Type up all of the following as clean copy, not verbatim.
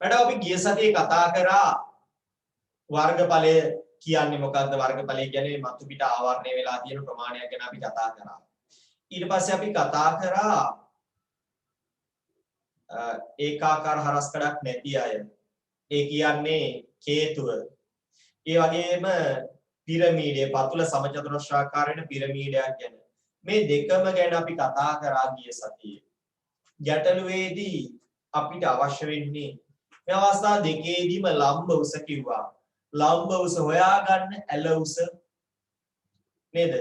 Madam අපි ගිය සතියේ කතා කරා වර්ගඵලය කියන්නේ මොකක්ද? වර්ගඵලය කියන්නේ මතු පිට ආවරණය වෙලා තියෙන ප්‍රමාණයක් ගැන අපි කතා කරා. ඊට පස්සේ අපි කතා කරා ඒකාකාර හරස්කඩක් නැති අය. ඒ කියන්නේ හේතුව. ඒ වගේම පිරමීඩයේ පතුල සමචතුරස්‍රාකාරයෙන් පිරමීඩයක් ගැන. මේ දෙකම ගැන අපි කතා කරා ගිය සතියේ. ගැටලුවේදී අපිට අවශ්‍ය වෙන්නේ මේ අවස්ථා දෙකේදීම ලම්බ උස කිව්වා. ලම්බ උස හොයාගන්න ඇල උස නේද?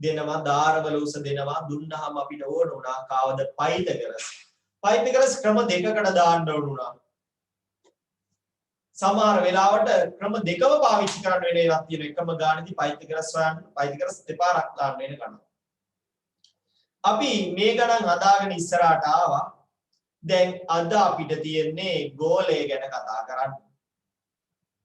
දෙනවා ධාරවල උස දෙනවා දුන්නාම අපිට ඕන උනා කාවද පයිතගරස්. පයිතගරස් ක්‍රම දෙකකට දාන්න ඕන උනා. සමහර වෙලාවට ක්‍රම දෙකම පාවිච්චි කරන්න වෙන ඒවා තියෙන එකම ගානේදී පයිතගරස් හොයන්න පයිතගරස් දෙපාරක් දාන්න වෙන ගණන්. අපි මේ ගණන් හදාගෙන ඉස්සරහට ආවා. දැන් අද අපිට තියෙන්නේ ගෝලය ගැන කතා කරන්න.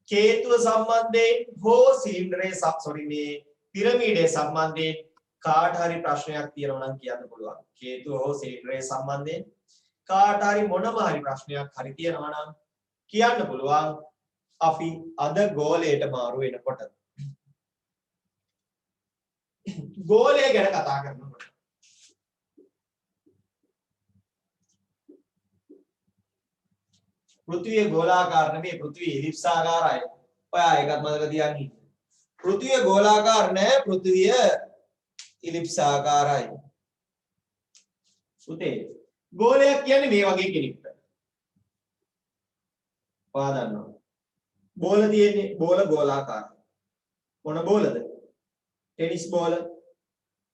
හේතුව සම්බන්ධයෙන් හෝ සිලින්ඩරයේ මේ පිරමීඩයේ සම්බන්ධයෙන් කාට හරි ප්‍රශ්නයක් තියෙනවා නම් කියන්න පුළුවන්. හේතුව හෝ සිලින්ඩරයේ සම්බන්ධයෙන් කාට හරි මොනම හරි ප්‍රශ්නයක් හරි තියෙනවා නම් කියන්න පුළුවන්. අපි අද ගෝලයට මාරු වෙනකොට ගෝලය ගැන කතා කරනකොට පෘථිවිය ගෝලාකාර නෙමෙයි පෘථිවිය එලිප්සාකාරයි. ඔයා ඒකත් මතක තියාගන්න. පෘථිවිය ගෝලාකාර නෑ පෘථිවිය එලිප්සාකාරයි. පුතේ ගෝලයක් කියන්නේ මේ වගේ කෙනෙක්ට. ඔයා දන්නවා. බෝල තියෙන්නේ බෝල ගෝලාකාරයි. මොන බෝලද? ටෙනිස් බෝල.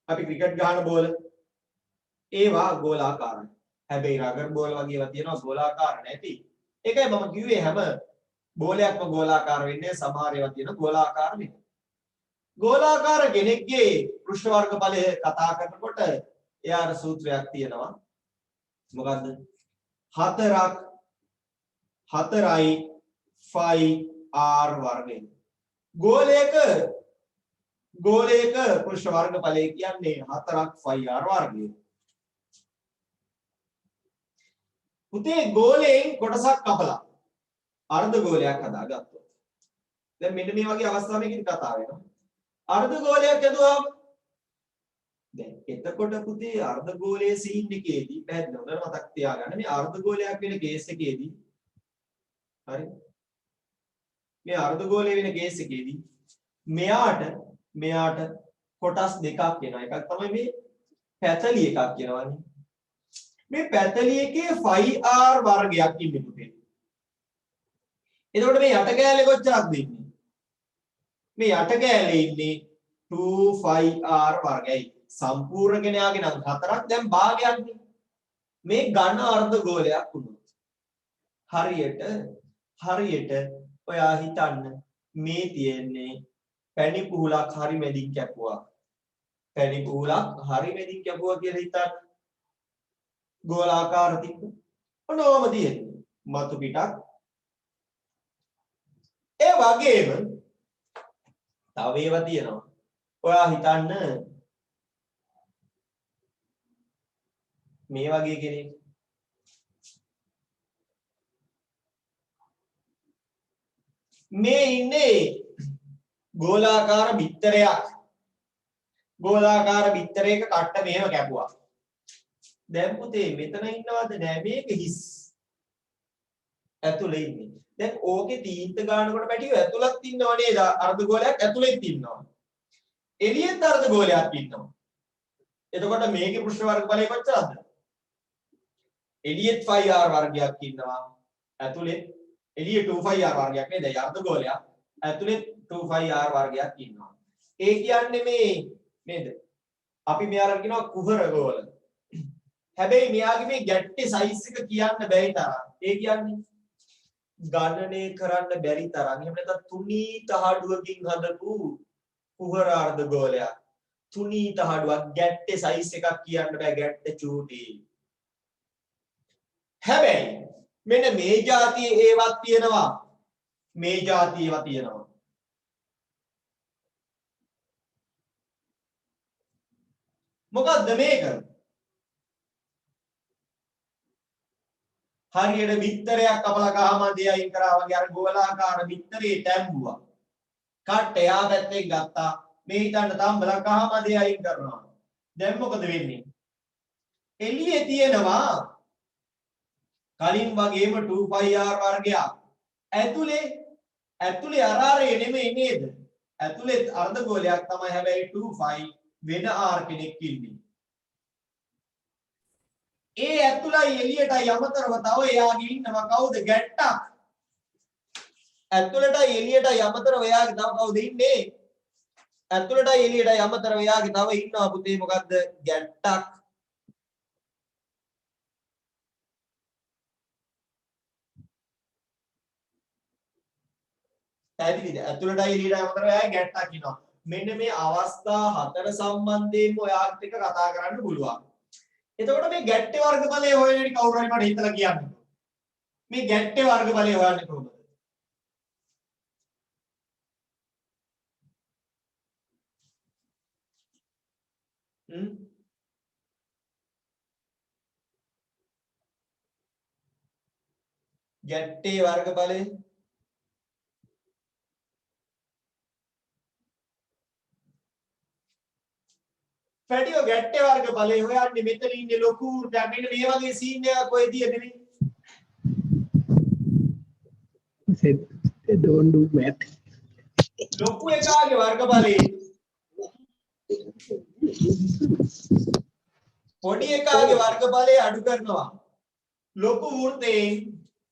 අපි ක්‍රිකට් ගහන බෝල. ඒවා ගෝලාකාරයි. හැබැයි රගර් බෝල වගේ ඒවා තියෙනවා ගෝලාකාර නැති. ඒකයි මම කිව්වේ හැම බෝලයක්ම ගෝලාකාර වෙන්නේ සමහර ඒවා තියෙන ගෝලාකාර නෙමෙයි. ගෝලාකාර කෙනෙක්ගේ පෘෂ්ඨ වර්ගඵලය කතා කරනකොට එයාට සූත්‍රයක් තියෙනවා. මොකද්ද? 4යි 5r වර්ගය. ගෝලයක පෘෂ්ඨ වර්ගඵලය කියන්නේ 4ක් 5r වර්ගය. පුතේ ගෝලයෙන් කොටසක් කපලා අර්ධ ගෝලයක් හදාගත්තොත් දැන් මෙන්න මේ වගේ අවස්ථාවකදී කතා වෙනවා අර්ධ ගෝලයක් හදුවාම දැන් එතකොට පුතේ අර්ධ ගෝලයේ සීන් එකේදී පැහැදිලි හොඳට මතක් තියාගන්න මේ අර්ධ ගෝලයක් වෙන කේස් එකේදී හරි මේ අර්ධ ගෝලයේ වෙන කේස් එකේදී මෙයාට කොටස් දෙකක් වෙනවා එකක් තමයි මේ පැතලි එකක් කියනවානේ මේ පැතලි එකේ 5r වර්ගයක් ඉන්නේ පුතේ. එතකොට මේ යට කෑල්ලේ කොච්චරක්ද ඉන්නේ? මේ යට කෑල්ලේ ඉන්නේ 2 5r වර්ගයයි. සම්පූර්ණ කෙනාගේ නම් 4ක් දැන් භාගයක්නේ. මේ ඝන අර්ධ ගෝලයක් වුණොත්. හරියට ඔයා හිතන්න මේ තියෙන්නේ පැණි පුහුලක් හරි මැදින් කැපුවා. පැණි පුහුලක් හරි මැදින් කැපුවා කියලා හිතන්න. ගෝලාකාර තිබ්බ. ඔනෝම තියෙන්නේ. මතු පිටක්. ඒ වගේම තව ඒවා තියෙනවා. ඔයා හිතන්න මේ වගේ කෙනෙක්. මේ ඉන්නේ ගෝලාකාර බිත්තරයක්. ගෝලාකාර බිත්තරයක කට්ට මෙහෙම කැපුවා. දැන් පුතේ මෙතන ඉන්නවද නෑ මේක හිස් ඇතුලේ ඉන්නේ දැන් ඕකේ තීන්ත ගන්නකොට පැටියෝ ඇතුළත් ඉන්නව නේද අර්ධ ගෝලයක් ඇතුලෙත් ඉන්නවා එළියෙත් අර්ධ ගෝලයක් ඉන්නවා එතකොට මේකේ පෘෂ්ඨ වර්ගඵලය කොච්චරද එළියෙත් 5r වර්ගයක් ඉන්නවා ඇතුලේ එළියේ 2 5r වර්ගයක් නේද අර්ධ ගෝලයක් ඇතුලේ 2 5r වර්ගයක් ඉන්නවා ඒ කියන්නේ මේ නේද අපි මෙයාලට කියනවා කුහර ගෝල හැබැයි මෙයාගේ මේ ගැට්ටේ සයිස් එක කියන්න බැරි තරම්. ඒ කියන්නේ ගණනය කරන්න බැරි තරම්. එහෙම නැත්නම් තුනී තහඩුවකින් හදපු කුහර අර්ධ ගෝලයක්. තුනී තහඩුවක් ගැට්ටේ සයිස් එකක් කියන්න බෑ ගැට්ටේ චූටි. හැබැයි මෙන්න මේ જાතියේ ඒවත් තියෙනවා. මේ જાතිය ඒවා තියෙනවා. මොකද්ද මේක? හරියට බිත්තරයක් කපලා කහමන්දේ අයින් කරා වගේ අර ගෝලාකාර බිත්තරේ තැම්බුවා. කට්ට එහා පැත්තෙන් ගත්තා. මේ හිතන්න තම්බලා කහමදේ අයින් කරනවා. දැන් මොකද වෙන්නේ? එළියේ තියෙනවා කලින් වගේම 2πr වර්ගයක්. ඇතුලේ අරාරේ නෙමෙයි නේද? ඇතුලේ අර්ධගෝලයක් තමයි හැබැයි 2π වෙන r කෙනෙක් ඉන්නේ. ඒ ඇතුළයි එළියටයි අමතරව තව එයාගේ ඉන්නවා කවුද? ගැට්ටක්. ඇතුළටයි එළියටයි අමතරව එයාගේ තව කවුද ඉන්නේ? ඇතුළටයි එළියටයි අමතරව එයාගේ තව ඉන්නවා පුතේ මොකද්ද? ගැට්ටක්. පැහැදිලිද? ඇතුළටයි එළියටයි අමතරව එයාගේ ගැට්ටක් ඉන්නවා. මෙන්න මේ අවස්ථා හතර සම්බන්ධයෙන්ම ඔයාලට එක කතා කරන්න පුළුවන්. එතකොට මේ ගැට්ටේ වර්ගඵලය හොයන්නේ කවුරු හරි මට හිතලා කියන්න. මේ ගැට්ටේ වර්ගඵලය හොයන්නේ කොහොමද? ගැට්ටේ වර්ගඵලය පැටියෝ ගැට්ටේ වර්ගඵලය හොයන්නේ මෙතන ඉන්නේ ලොකු දැන් මෙන්න මේ වගේ සීන් එකක් ඔය තියෙන්නේ නේ. said they don't do math. ලොකු එකාගේ වර්ගඵලය පොඩි එකාගේ වර්ගඵලය අඩු කරනවා. ලොකු වෘත්තේ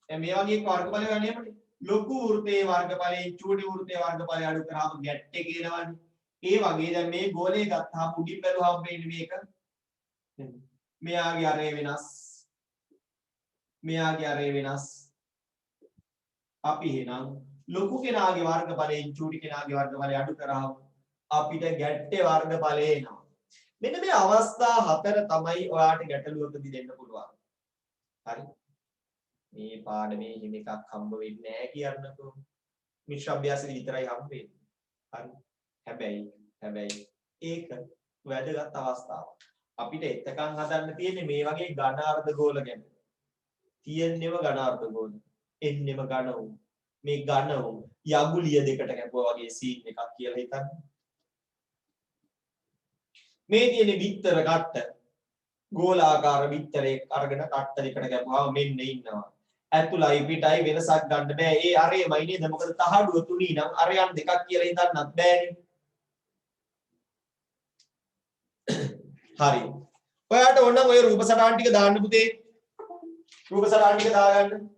මේ වගේ වර්ගඵලය ගන්නේ අපිට. ලොකු වෘත්තේ වර්ගඵලයෙන් චූටි වෘත්තේ වර්ගඵලය අඩු කරාම ගැට්ටේ කියනවනේ. ඒ වගේ දැන් මේ ගෝලය ගත්තාම උඩින් බැලුවාම මේක මෙයාගේ අරේ වෙනස්. මෙයාගේ අරේ වෙනස්. අපි එහෙනම් ලොකු කෙනාගේ වර්ගඵලයෙන් චූටි කෙනාගේ වර්ගඵලය අඩු කරාම අපිට ගැට්ටේ වර්ගඵලය එනවා. මෙන්න මේ අවස්ථා හතර තමයි ඔයාට ගැටලුවකදී දෙන්න පුළුවන්. හරි. මේ පාඩමේ හිම එකක් හම්බ වෙන්නේ නැහැ කියන්නකෝ. මිශ්‍ර අභ්‍යාසෙදි විතරයි හම්බ වෙන්නේ. හරි. හැබැයි ඒක වැදගත් අවස්ථාවක්. අපිට එතකන් හදන්න තියෙන්නේ මේ වගේ ඝන අර්ධගෝල ගැන. තියෙන්නේම ඝන අර්ධගෝල. එන්නෙම ඝන වුන්. මේ ඝන වුන් යගුලිය දෙකට කැපුවා වගේ සීන් එකක් කියලා හිතන්න. මේ තියෙන බිත්තර කට්ට ගෝලාකාර බිත්තරේ අරගෙන කට්ට දෙකට කැපුවාම මෙන්න ඉන්නවා. ඇතුළයි පිටයි වෙනසක් ගන්න බෑ. ඒ අරේමයි නේද? මොකද තහඩුව තුනී නම් අරයන් දෙකක් කියලා හිතන්නත් බෑනේ. හරි. ඔයාට ඕන නම් ඔය රූප සටහන් ටික දාන්න පුතේ. රූප සටහන් ටික දාගන්න.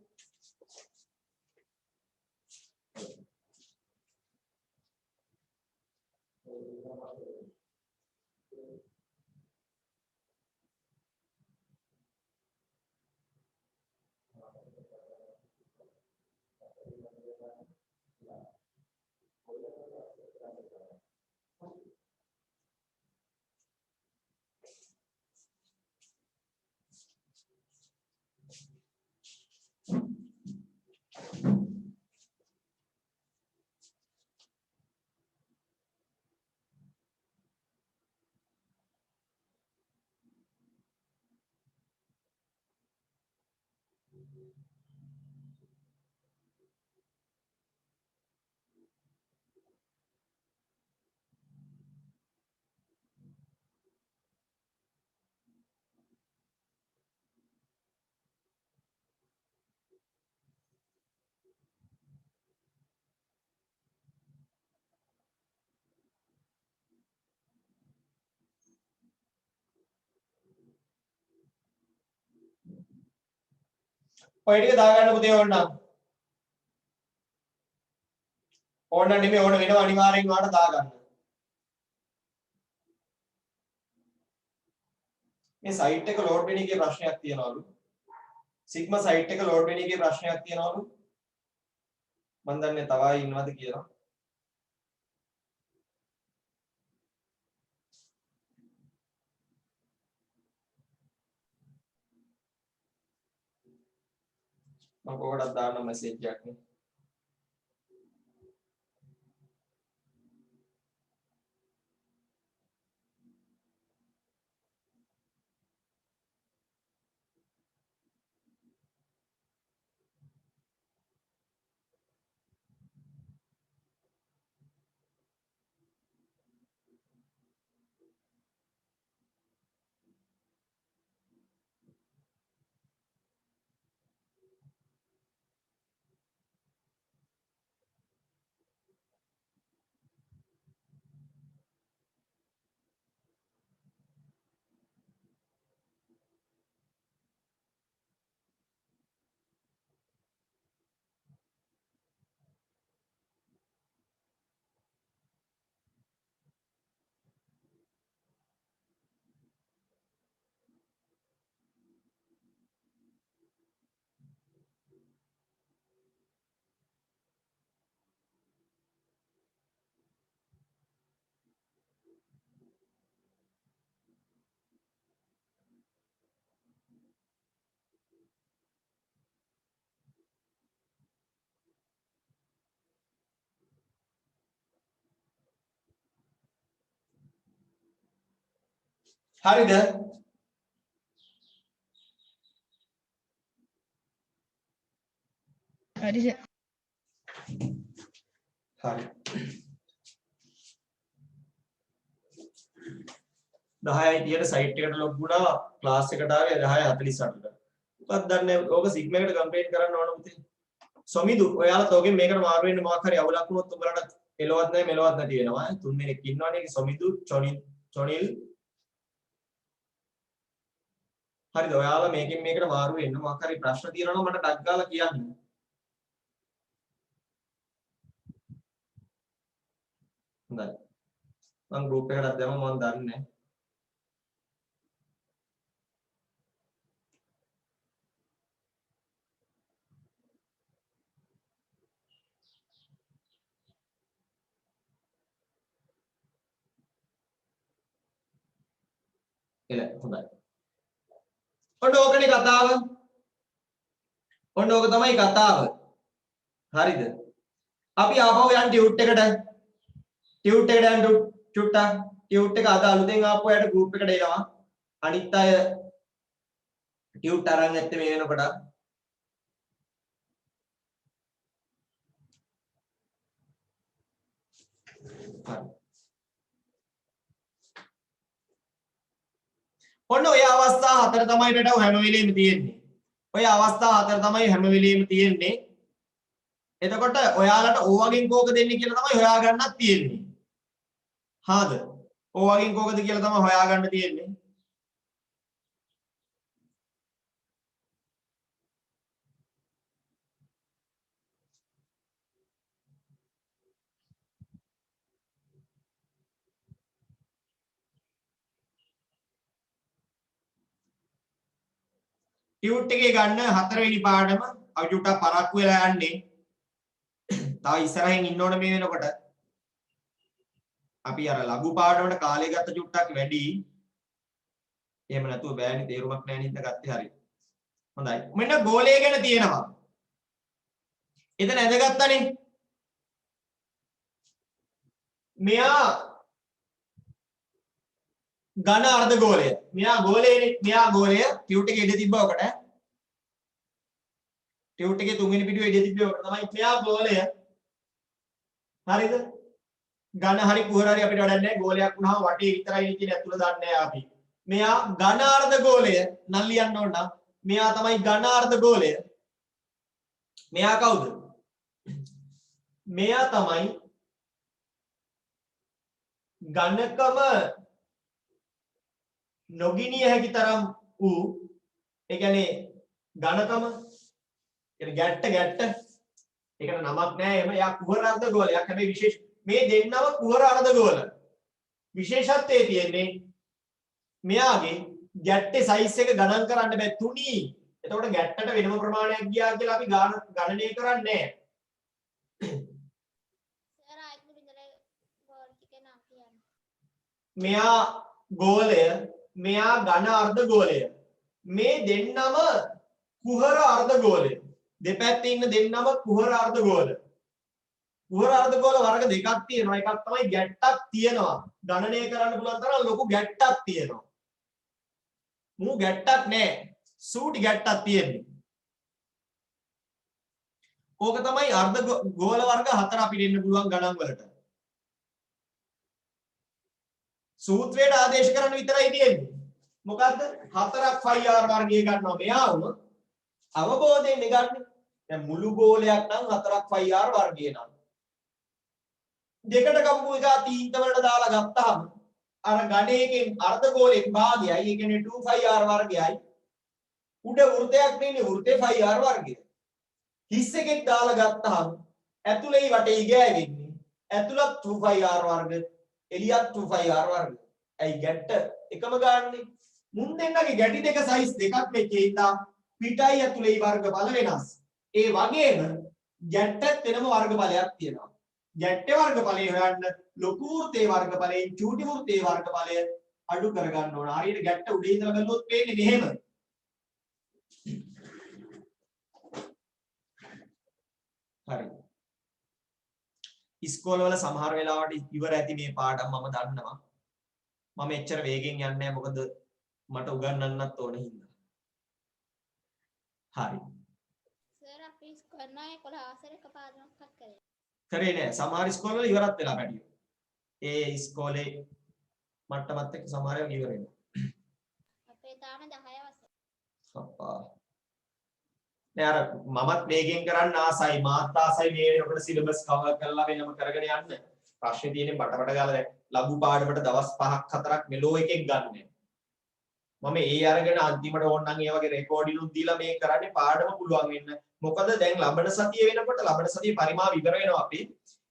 ඔය ටික දාගන්න පුතේ ඕනනම්. ඕන නෙමෙයි ඕන වෙනවා අනිවාර්යෙන් ඔයාලට දාගන්න. මේ සයිට් එක ලෝඩ් වෙන එකේ ප්‍රශ්නයක් තියනවලු. සිග්මා සයිට් එක ලෝඩ් වෙන එකේ ප්‍රශ්නයක් තියනවලු. මම දන්නේ තව අය ඉන්නවද කියලා. මම කොහොමද දාන්න මෙසේජ් එකක් නේ. හරිද? හරි සර්. හරි. 10යි 30ට සයිට් එකට ලොග් වුණා ක්ලාස් එකට ආවේ 10:48ට. මොකක්ද දන්නේ ඕක සිග්මා එකට කම්ප්ලීට් කරන්න ඕන පුතේ. සොමිදු ඔයාලා තෝගෙන් මේකට මාරු වෙන්න මොකක් හරි අවුලක් වුණොත් උඹලට එලවත් නැහැ මෙලවත් නැති වෙනවා. තුන් දෙනෙක් ඉන්නවනේ සොමිදු චොනිල් හරිද? ඔයාලා මේකෙන් මේකට මාරු වෙන්න මොකක් හරි ප්‍රශ්න තියෙනවා නම් මට ටග් ගාලා කියන්න. හොඳයි. මම ගෲප් එකකට දැම්මම මම දන්නේ නැහැ. එල හොඳයි. ඔන්න ඕකනේ කතාව. ඔන්න ඕක තමයි කතාව. හරිද? අපි ආපහු යන් ටියුට් එකට. ටියුට් එකට යන් චුට්ටක්. ටියුට් එක අද අලුතෙන් ආපු අයට ගෲප් එකට එනවා. අනිත් අය ටියුට් අරන් නැත්තේ මේ වෙනකොට. හරි. ඔන්න ඔය අවස්ථා හතර තමයි රටව හැම වෙලෙම තියෙන්නේ. ඔය අවස්ථා හතර තමයි හැම වෙලෙම තියෙන්නේ. එතකොට ඔයාලට ඕවගෙන් කෝක දෙන්නේ කියලා තමයි හොයාගන්නත් තියෙන්නේ. හාද? ඕවගෙන් කෝකද කියලා තමයි හොයාගන්න තියෙන්නේ. ටියුට් එකේ ගන්න හතරවෙනි පාඩම අපි චුට්ටක් පරක්කු වෙලා යන්නේ. තව ඉස්සරහින් ඉන්න ඕනේ මේ වෙනකොට. අපි අර ලඝු පාඩමකට කාලය ගත්ත චුට්ටක් වැඩි. එහෙම නැතුව බෑනේ තේරුමක් නැහැ නේද ගත්තේ හරිය. හොඳයි. මෙන්න ගෝලය ගැන තියෙනවා. එතන ඇඳගත්තනේ. මෙයා ඝන අර්ධගෝලය. මෙයා ගෝලයනේ. මෙයා ගෝලය ටියුට් එකේ ඉඳ තිබ්බ ඔකට. ටියුට් එකේ තුන්වෙනි පිටුවේ ඉඳ තිබ්බ ඔකට තමයි මෙයා ගෝලය. හරිද? ඝන හරි කුහර හරි අපිට වැඩක් නැහැ. ගෝලයක් වුණාම වටේ විතරයි ඉන්නේ ඇතුළ දන්නේ නැහැ අපි. මෙයා ඝන අර්ධගෝලය නම් ලියන්න ඕන නම් මෙයා තමයි ඝන අර්ධගෝලය. මෙයා කවුද? මෙයා තමයි ඝනකම නොගිනිය හැකි තරම් වූ ඒ කියන්නේ ඝනකම කියන්නේ ගැට්ට ඒකට නමක් නැහැ එහෙම යා කුහර අර්ධගෝලයක් හැබැයි විශේෂ මේ දෙන්නම කුහර අර්ධගෝල විශේෂත්වයේ තියෙන්නේ මෙයාගේ ගැට්ටේ සයිස් එක ගණන් කරන්න බෑ තුනී එතකොට ගැට්ටට වෙනම ප්‍රමාණයක් ගියා කියලා අපි ගණනය කරන්නේ නැහැ සර් ආයෙත් මුලින්දලා ගෝල් ටිකේ නම් කියන්න. මෙයා ගෝලය මෙයා ඝන අර්ධගෝලය මේ දෙන්නම කුහර අර්ධගෝලය දෙපැත්තේ ඉන්න දෙන්නම කුහර අර්ධගෝල කුහර අර්ධගෝල වර්ග දෙකක් තියෙනවා එකක් තමයි ගැට්ටක් තියෙනවා ගණනය කරන්න පුළුවන් තරම් ලොකු ගැට්ටක් තියෙනවා මූ ගැට්ටක් නෑ සූටි ගැට්ටක් තියෙන්නේ ඕක තමයි අර්ධගෝල වර්ග හතර අපිට ඉන්න පුළුවන් ගණන් වලට සූත්‍රයට ආදේශ කරන්න විතරයි තියෙන්නේ. මොකද්ද? 4ක් phi r වර්ගය ගන්නවා මෙයා වුණොත් අවබෝධයෙන් ගන්න. දැන් මුළු ගෝලයක් නම් 4ක් phi r වර්ගය නම්. දෙකට කම්පු එක තීන්ත වලට දාලා ගත්තාම අර ඝණයකින් අර්ධගෝලයෙන් භාගයයි ඒ කියන්නේ 2 phi r වර්ගයයි. උඩ වෘතයක් නෙන්නේ වෘතේ phi r වර්ගය. හිස් එකෙක් දාලා ගත්තාම ඇතුලේ වටේ ගෑවෙන්නේ. ඇතුළත් 2 phi r වර්ග එලියත් 2 phi r වර්ග. ඇයි ගැට්ට එකම ගාන්නේ? මුන් දෙන්නගේ ගැටි දෙක සයිස් දෙකක් වෙච්ච ඉඳා පිටයි ඇතුලේ වර්ගඵල වෙනස්. ඒ වගේම ගැට්ටත් වෙනම වර්ගඵලයක් තියෙනවා. ගැට්ටේ වර්ගඵලය හොයන්න ලොකු වෘතේ වර්ගඵලයෙන් චූටි වෘතේ වර්ගඵලය අඩු කරගන්න ඕන. හරියට ගැට්ට උඩේ ඉඳලා බැලුවොත් පේන්නේ මෙහෙම. හරි. ඉස්කෝලවල සමහර වෙලාවට ඉවර ඇති මේ පාඩම් මම දන්නවා. මම එච්චර වේගෙන් යන්නේ නැහැ මොකද මට උගන්වන්නත් ඕන හින්දා. හරි. සර් අපි කරනවා 11 ආසර එකපාරටම කට් කරේ. කරේ නෑ. සමහර ඉස්කෝලවල ඉවරත් වෙලා පැටියෝ. ඒ ඉස්කෝලේ මට්ටමත් එක්ක සමහර ඒවා ඉවර වෙනවා. අපේ තාම 10 අවසර. අප්පා. නෑ අර මමත් වේගෙන් කරන්න ආසයි මාත් ආසයි මේ වෙනකොට සිලබස් කවර් කරලා වෙනම කරගෙන යන්න. ප්‍රශ්නේ තියෙන්නේ බටබට ගාලා දැන් ලඝු පාඩමට දවස් 5ක් 4ක් මෙලෝ එකෙක් ගන්න. මම ඒ අරගෙන අන්තිමට ඕනනම් ඒ වගේ රෙකෝඩිනුත් දීලා මේ කරන්නේ පාඩම පුළුවන් වෙන්න. මොකද දැන් ලබන සතිය වෙනකොට ලබන සතිය පරිමාව ඉවර වෙනවා අපි.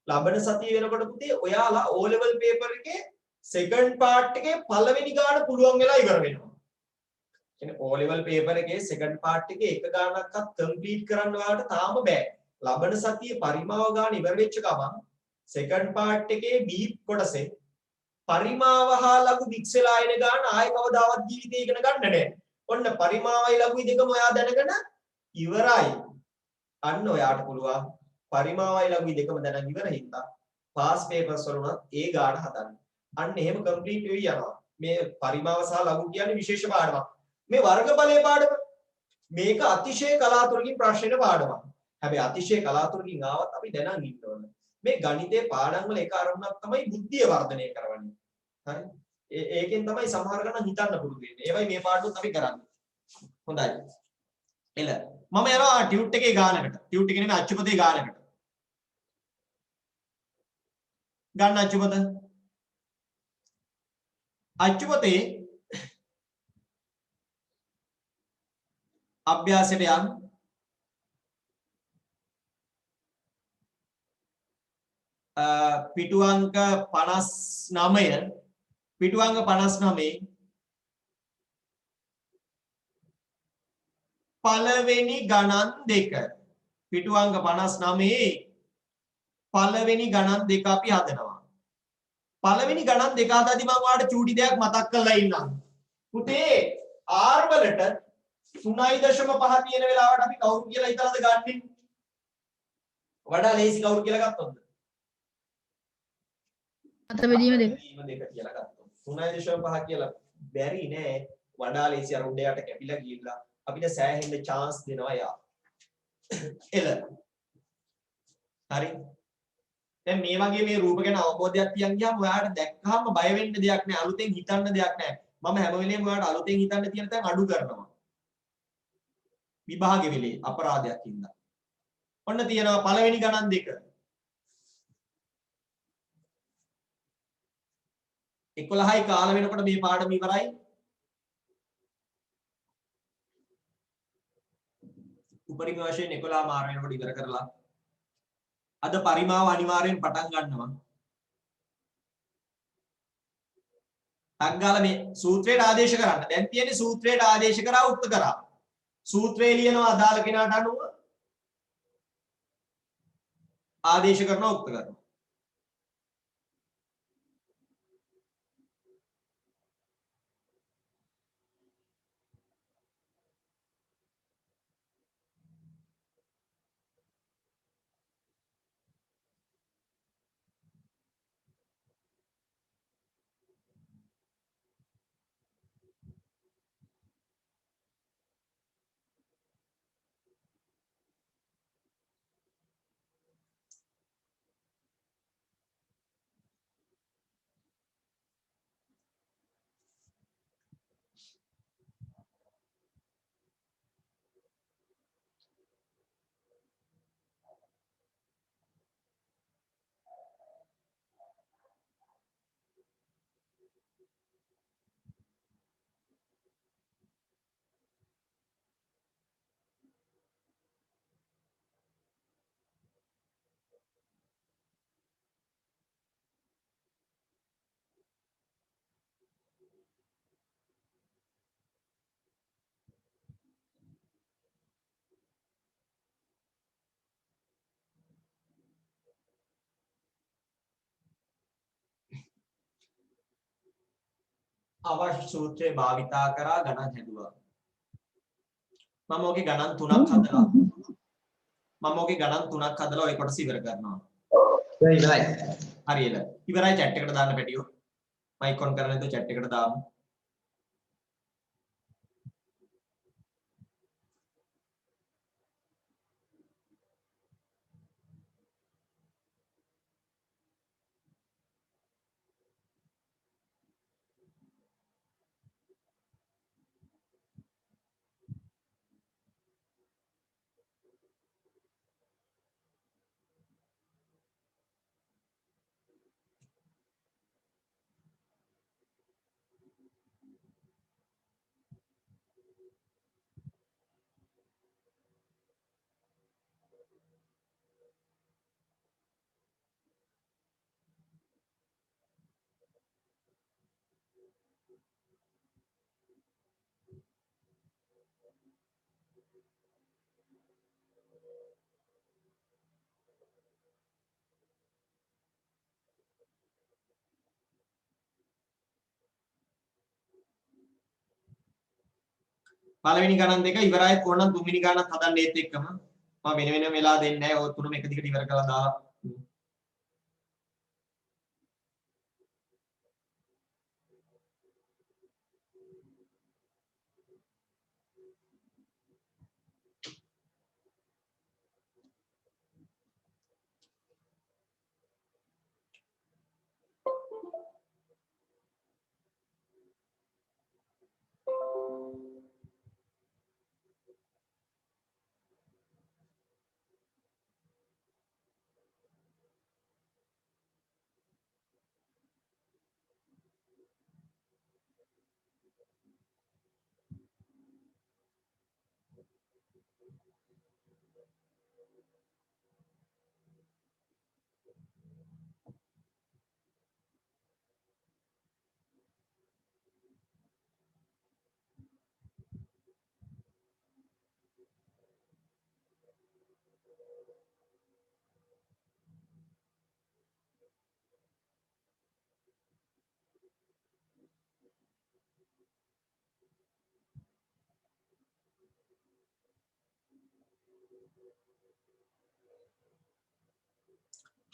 ලබන සතිය වෙනකොට පුතේ ඔයාලා O level paper එකේ second part එකේ පළවෙනි ගාන පුළුවන් වෙලා ඉවර වෙනවා. කියන්නේ O level paper එකේ second part එකේ එක ගානක්වත් complete කරන්න ඔයාලට තාම බෑ. ලබන සතියේ පරිමාව ගාන ඉවර වෙච්ච ගමන් second part එකේ B කොටසේ පරිමාව හා ලඝු මික්ස් වෙලා එන ගාන ආයෙ කවදාවත් ජීවිතේ ඉගෙන ගන්න නෑ. ඔන්න පරිමාවයි ලඝුයි දෙකම ඔයා දැනගෙන ඉවරයි. අන්න ඔයාට පුළුවන් පරිමාවයි ලඝුයි දෙකම දැනන් ඉවර හින්දා පාස් පේපර්ස් වල උනත් ඒ ගාන හදන්න. අන්න එහෙම කම්ප්ලීට් වෙවි යනවා. මේ පරිමාව සහ ලඝු කියන්නේ විශේෂ පාඩමක්. මේ වර්ගඵලයේ පාඩම මේක අතිශය කලාතුරකින් ප්‍රශ්න පාඩමක්. හැබැයි අතිශය කලාතුරකින් ආවත් අපි දැනන් ඉන්න ඕන. මේ ගණිතයේ පාඩම් වල එක අරමුණක් තමයි බුද්ධිය වර්ධනය කරවන්නේ. හරි? ඒකෙන් තමයි සමහර ගණන් හිතන්න පුරුදු වෙන්නේ. ඒවයි මේ පාඩුවත් අපි කරන්නේ. හොඳයි. එල මම යනවා ටියුට් එකේ ගානකට. ටියුට් එකේ නෙමෙයි අච්චුපතේ ගානකට. ගන්න අච්චුපත. අච්චුපතේ අභ්‍යාසයට යන්න. පිටු අංක 59 පිටු අංක 59 පළවෙනි ගණන් දෙක පිටු අංක 59 පළවෙනි ගණන් දෙක අපි හදනවා. පළවෙනි ගණන් දෙක හදද්දි මම ඔයාලට චූටි දෙයක් මතක් කරලා ඉන්නම්. පුතේ R වලට 3.5 තියෙන වෙලාවට අපි කවුරු කියලා හිතලාද ගන්නෙ? වඩා ලේසි කවුරු කියලා ගත්තොත්ද? අත බෙදීම දෙක. දෙක කියලා ගත්තොත් 3.5 කියලා බැරි නෑ. වඩා ලේසි අර උඩ යට කැපිලා ගිහිල්ලා අපිට සෑහෙන්න chance දෙනවා යා. එල. හරි. දැන් මේ වගේ මේ රූප ගැන අවබෝධයක් තියන් ගියාම ඔයාලට දැක්කහම බය වෙන්න දෙයක් නෑ. අලුතෙන් හිතන්න දෙයක් නෑ. මම හැම වෙලේම ඔයාලට අලුතෙන් හිතන්න තියෙන තැන් අඩු කරනවා. විභාගෙ වෙලේ අපරාධයක් හින්දා. ඔන්න තියෙනවා පළවෙනි ගණන් දෙක. 11යි කාල වෙනකොට මේ පාඩම ඉවරයි. උපරිම වශයෙන් 11 මාර වෙනකොට ඉවර කරලා අද පරිමාව අනිවාර්යෙන් පටන් ගන්නවා. ටග්ගාල මේ සූත්‍රයට ආදේශ කරන්න. දැන් තියෙන්නේ සූත්‍රයට ආදේශ කරා උත්තර කරා. සූත්‍රය ලියනවා අදාළ කෙනාට අනුව ආදේශ කරනවා උත්තර කරනවා. අවශ්‍ය සූත්‍රය භාවිතා කරා ගණන් හැදුවා. මම ඔගේ ගණන් 3ක් හදලා ඔය කොටස ඉවර කරනවා. ඉවරයි. හරියද? ඉවරයි chat එකට දාන්න පැටියෝ. මයික් ඔන් කරලා නැතුව chat එකට දාමු. පළවෙනි ගණන් දෙක ඉවරයි. ඕනනම් තුන්වෙනි ගණනත් හදන්න ඒත් එක්කම මම වෙන වෙනම වෙලා දෙන්නේ නැහැ. ඔය තුනම එක දිගට ඉවර කරලා දාලා.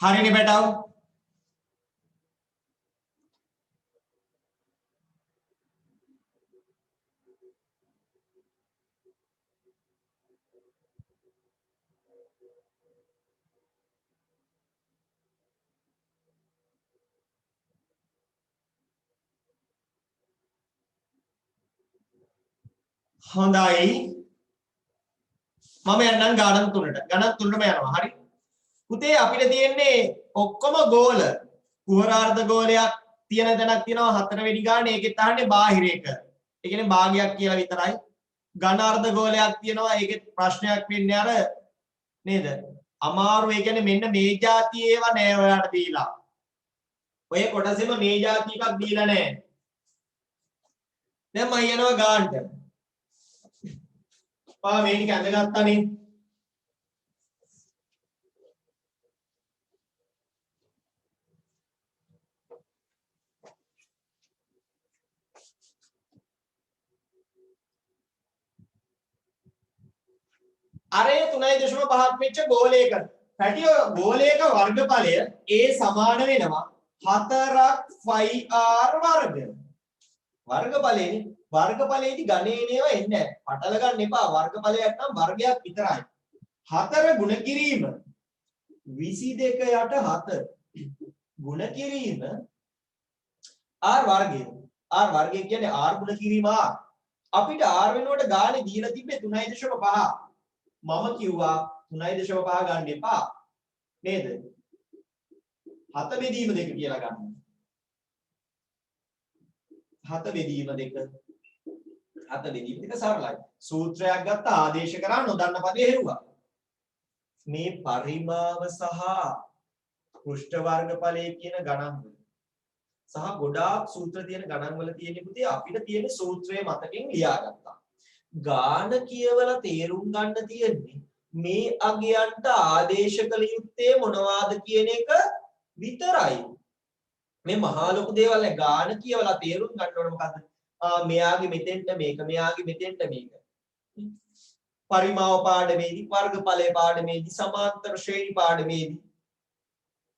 හරිනේ බටව. හොඳයි. මම යන්නම් ගණන් තුනට. ගණන් තුනටම යනවා. හරි. පුතේ අපිට තියෙන්නේ ඔක්කොම ගෝල. කුහරාර්ධ ගෝලයක් තියෙන තැනක් තියෙනවා හතරවෙනි ගානේ. ඒකෙත් අහන්නේ බාහිර එක. ඒ කියන්නේ භාගයක් කියලා විතරයි. ඝනාර්ධ ගෝලයක් තියෙනවා. ඒකෙත් ප්‍රශ්නයක් වෙන්නේ අර නේද? අමාරු. ඒ කියන්නේ මෙන්න මේ જાති ඒවා නෑ ඔයාලට දීලා. ඔය කොටසෙම මේ જાති එකක් දීලා නෑ. දැන් මම යනවා ගානට. මේ ටික ඇඳගත්තානේ. අරේ 3.5ක් වෙච්ච ගෝලයක පැටිය ගෝලයක වර්ගඵලය a සමාන වෙනවා 4r වර්ග. වර්ගඵලයනේ. වර්ගඵලයේදී ගණේනේව එන්නේ නැහැ. පටල ගන්න එපා. වර්ගඵලයක් නම් වර්ගයක් විතරයි. 4 ගුණ කිරීම 22 යට 7 ගුණ කිරීම r වර්ගය. r වර්ගය කියන්නේ r ගුණ කිරීම r. අපිට r වෙනුවට ගානේ දීලා තිබ්බේ 3.5. මම කිව්වා 3.5 ගන්න එපා. නේද? 7 බෙදීම 2 කියලා ගන්න. 7 බෙදීම 2 7 බෙදීම 2 සරලයි. සූත්‍රයක් ගත්ත ආදේශ කරා නොදන්න පදේ හෙව්වා. මේ පරිමාව සහ පෘෂ්ඨ වර්ගඵලයේ කියන ගණන් වල සහ ගොඩාක් සූත්‍ර තියෙන ගණන් වල තියෙන පුතේ අපිට තියෙන සූත්‍රයේ මතකෙන් ලියාගත්තා. ගාන කියවලා තේරුම් ගන්න තියෙන්නේ මේ අගයන්ට ආදේශ කළ යුත්තේ මොනවාද කියන එක විතරයි. මේ මහා ලොකු දේවල් නෑ. ගාන කියවලා තේරුම් ගන්න ඕන මොකද්ද? මෙයාගේ මෙතෙන්ට මේක, මෙයාගේ මෙතෙන්ට මේක. පරිමාව පාඩමේදී, වර්ගඵලයේ පාඩමේදී, සමාන්තර ශ්‍රේණි පාඩමේදී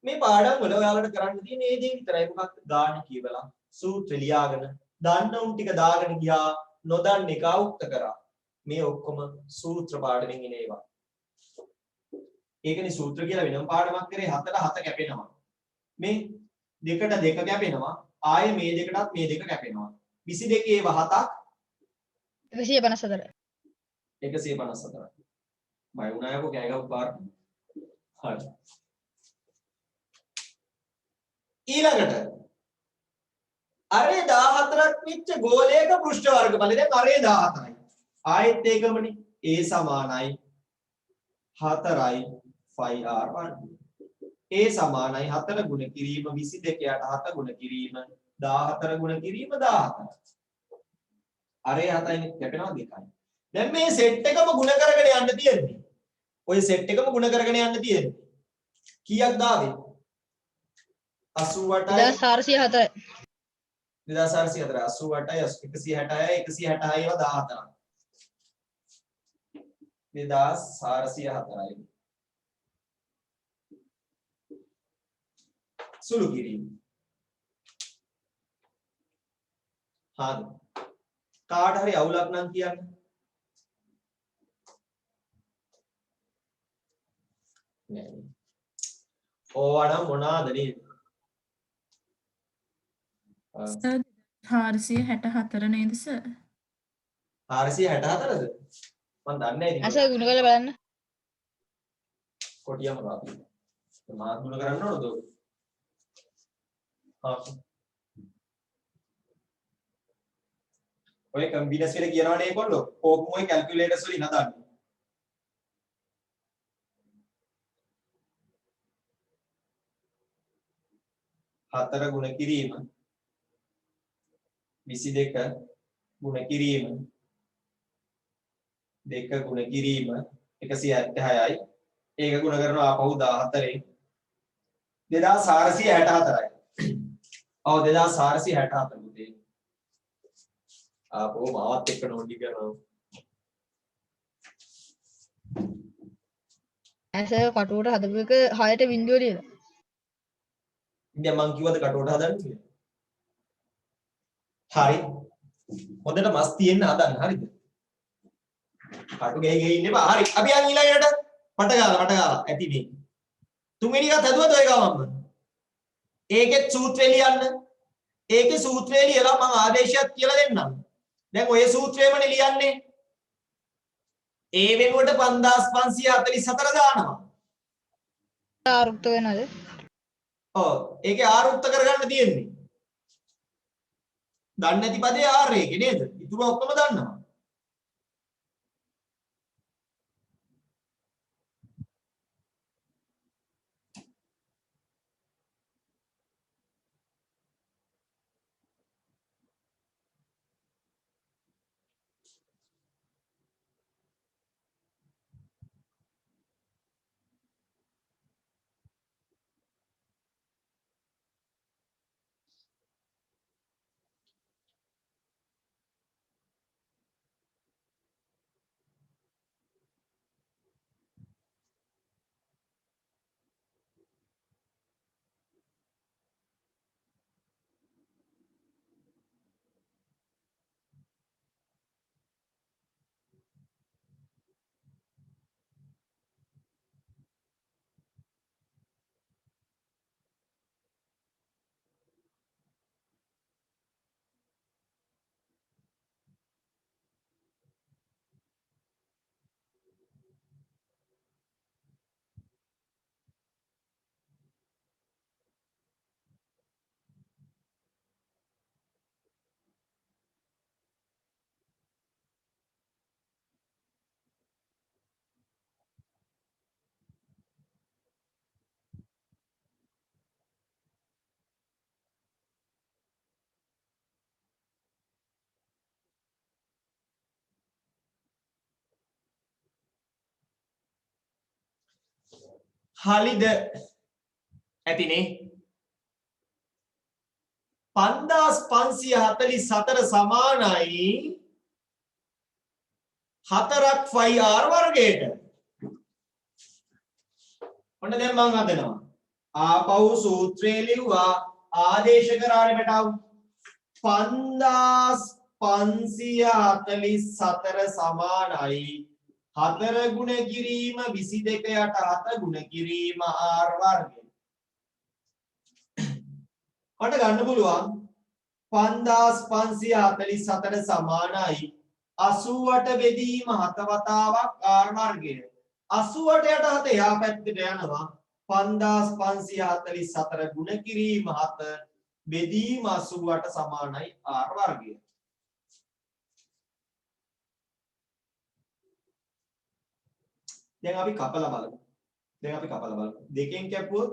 මේ පාඩම් වල ඔයාලට කරන්න තියෙන මේ දේ විතරයි. මොකක්ද? ගාන කියවලා සූත්‍ර ලියාගෙන දන්න උන් ටික දාගෙන ගියා නොදන්න එක අවුක්ත කරා මේ ඔක්කොම සූත්‍ර පාඩමින් එන ඒවා ඒකනේ සූත්‍ර කියලා වෙනම පාඩමක් කරේ 7ට 7 කැපෙනවා මේ 2ට 2 කැපෙනවා ආයේ මේ දෙකටත් මේ දෙක කැපෙනවා 22 ඒව 7ක් 154 154 බය වුණා යකෝ කෑ ගහපු පාර හරි ඊළඟට අරේ 14ක් විච්ච ගෝලයක පෘෂ්ඨ වර්ගඵලය දැන් අරේ 14යි ආයෙත් ඒකමනේ a සමානයි 4යි phi r වර්ගය a සමානයි 4 ගුණ කිරීම 22 යට 7 ගුණ කිරීම 14 ගුණ කිරීම 14 අරේ 7යි කැපෙනවා 2යි දැන් මේ සෙට් එකම ගුණ කරගෙන යන්න තියෙන්නේ ඔය සෙට් එකම ගුණ කරගෙන යන්න තියෙන්නේ කීයක් දාවේ 88යි 2404 2404 88යි 166යි 166 ඒවා 14ක් 2404යි සුළු කිරීම හරි කාට හරි අවුලක් නම් කියන්න නෑ ඕවනම් මොනවාද නේද 464 නේද සර් 464ද මම දන්නේ නැහැ අස ඉතින් ගුණ කරලා බලන්න කොටියම කාපි මාත් ගුණ කරන්න ඕනද ඔය කම්බිනස් වල කියනවනේ ඒගොල්ලෝ ඕකම ඔය කැල්කියුලේටර්ස් වලින් හදන්නේ හතර ගුණ කිරීම 22 ගුණ කිරීම 2 ගුණ කිරීම 176යි ඒක ගුණ කරනවා ආපහු 14න් 2464යි ඔව් 2464 පුතේ ආපහු මාවත් එක්ක නෝඩි කරනවා ඇස කටුවට හදපු එක 6ට බිඳුව ලියලා ඉතින් මං කිව්වද කටුවට හදන්න කියලා හරි හොඳට මස් තියෙන්න හදන්න හරිද කටු ගෙයි ගෙයි ඉන්න බා හරි අපි යන් ඊළඟට පට ගාලා ඇති මේ තුන්වෙනි එකත් හදුවද ඔය ගාමම්ම ඒකෙත් සූත්‍රය ලියන්න ඒකේ සූත්‍රය ලියලා මම ආදේශයක් කියලා දෙන්නම් දැන් ඔය සූත්‍රයමනේ ලියන්නේ ඒ වෙනුවට 5544 දානවා ආරුක්ත වෙනවද ඔව් ඒකේ ආරුක්ත කරගන්න තියෙන්නේ දන්නේ නැති පදේ ආර් එකේ නේද ඉතුරු ඔක්කොම දන්නවා හරිද ඇතිනේ 5544 සමානයි 4ක් phi r වර්ගයට ඔන්න දැන් මම හදනවා ආපහු සූත්‍රය ලිව්වා ආදේශ කරානේ බටව 5544 සමානයි 4 ගුණ කිරීම 22 යට 7 ගුණ කිරීම r වර්ගය. මට ගන්න පුළුවන් 5544 සමානයි 88 බෙදීම 7 වතාවක් r වර්ගය. 88 යට 7 එහා පැත්තට යනවා 5544 ගුණ කිරීම 7 බෙදීම 88 සමානයි r වර්ගය. දැන් අපි කපලා බලමු. දෙකෙන් කැපුවොත්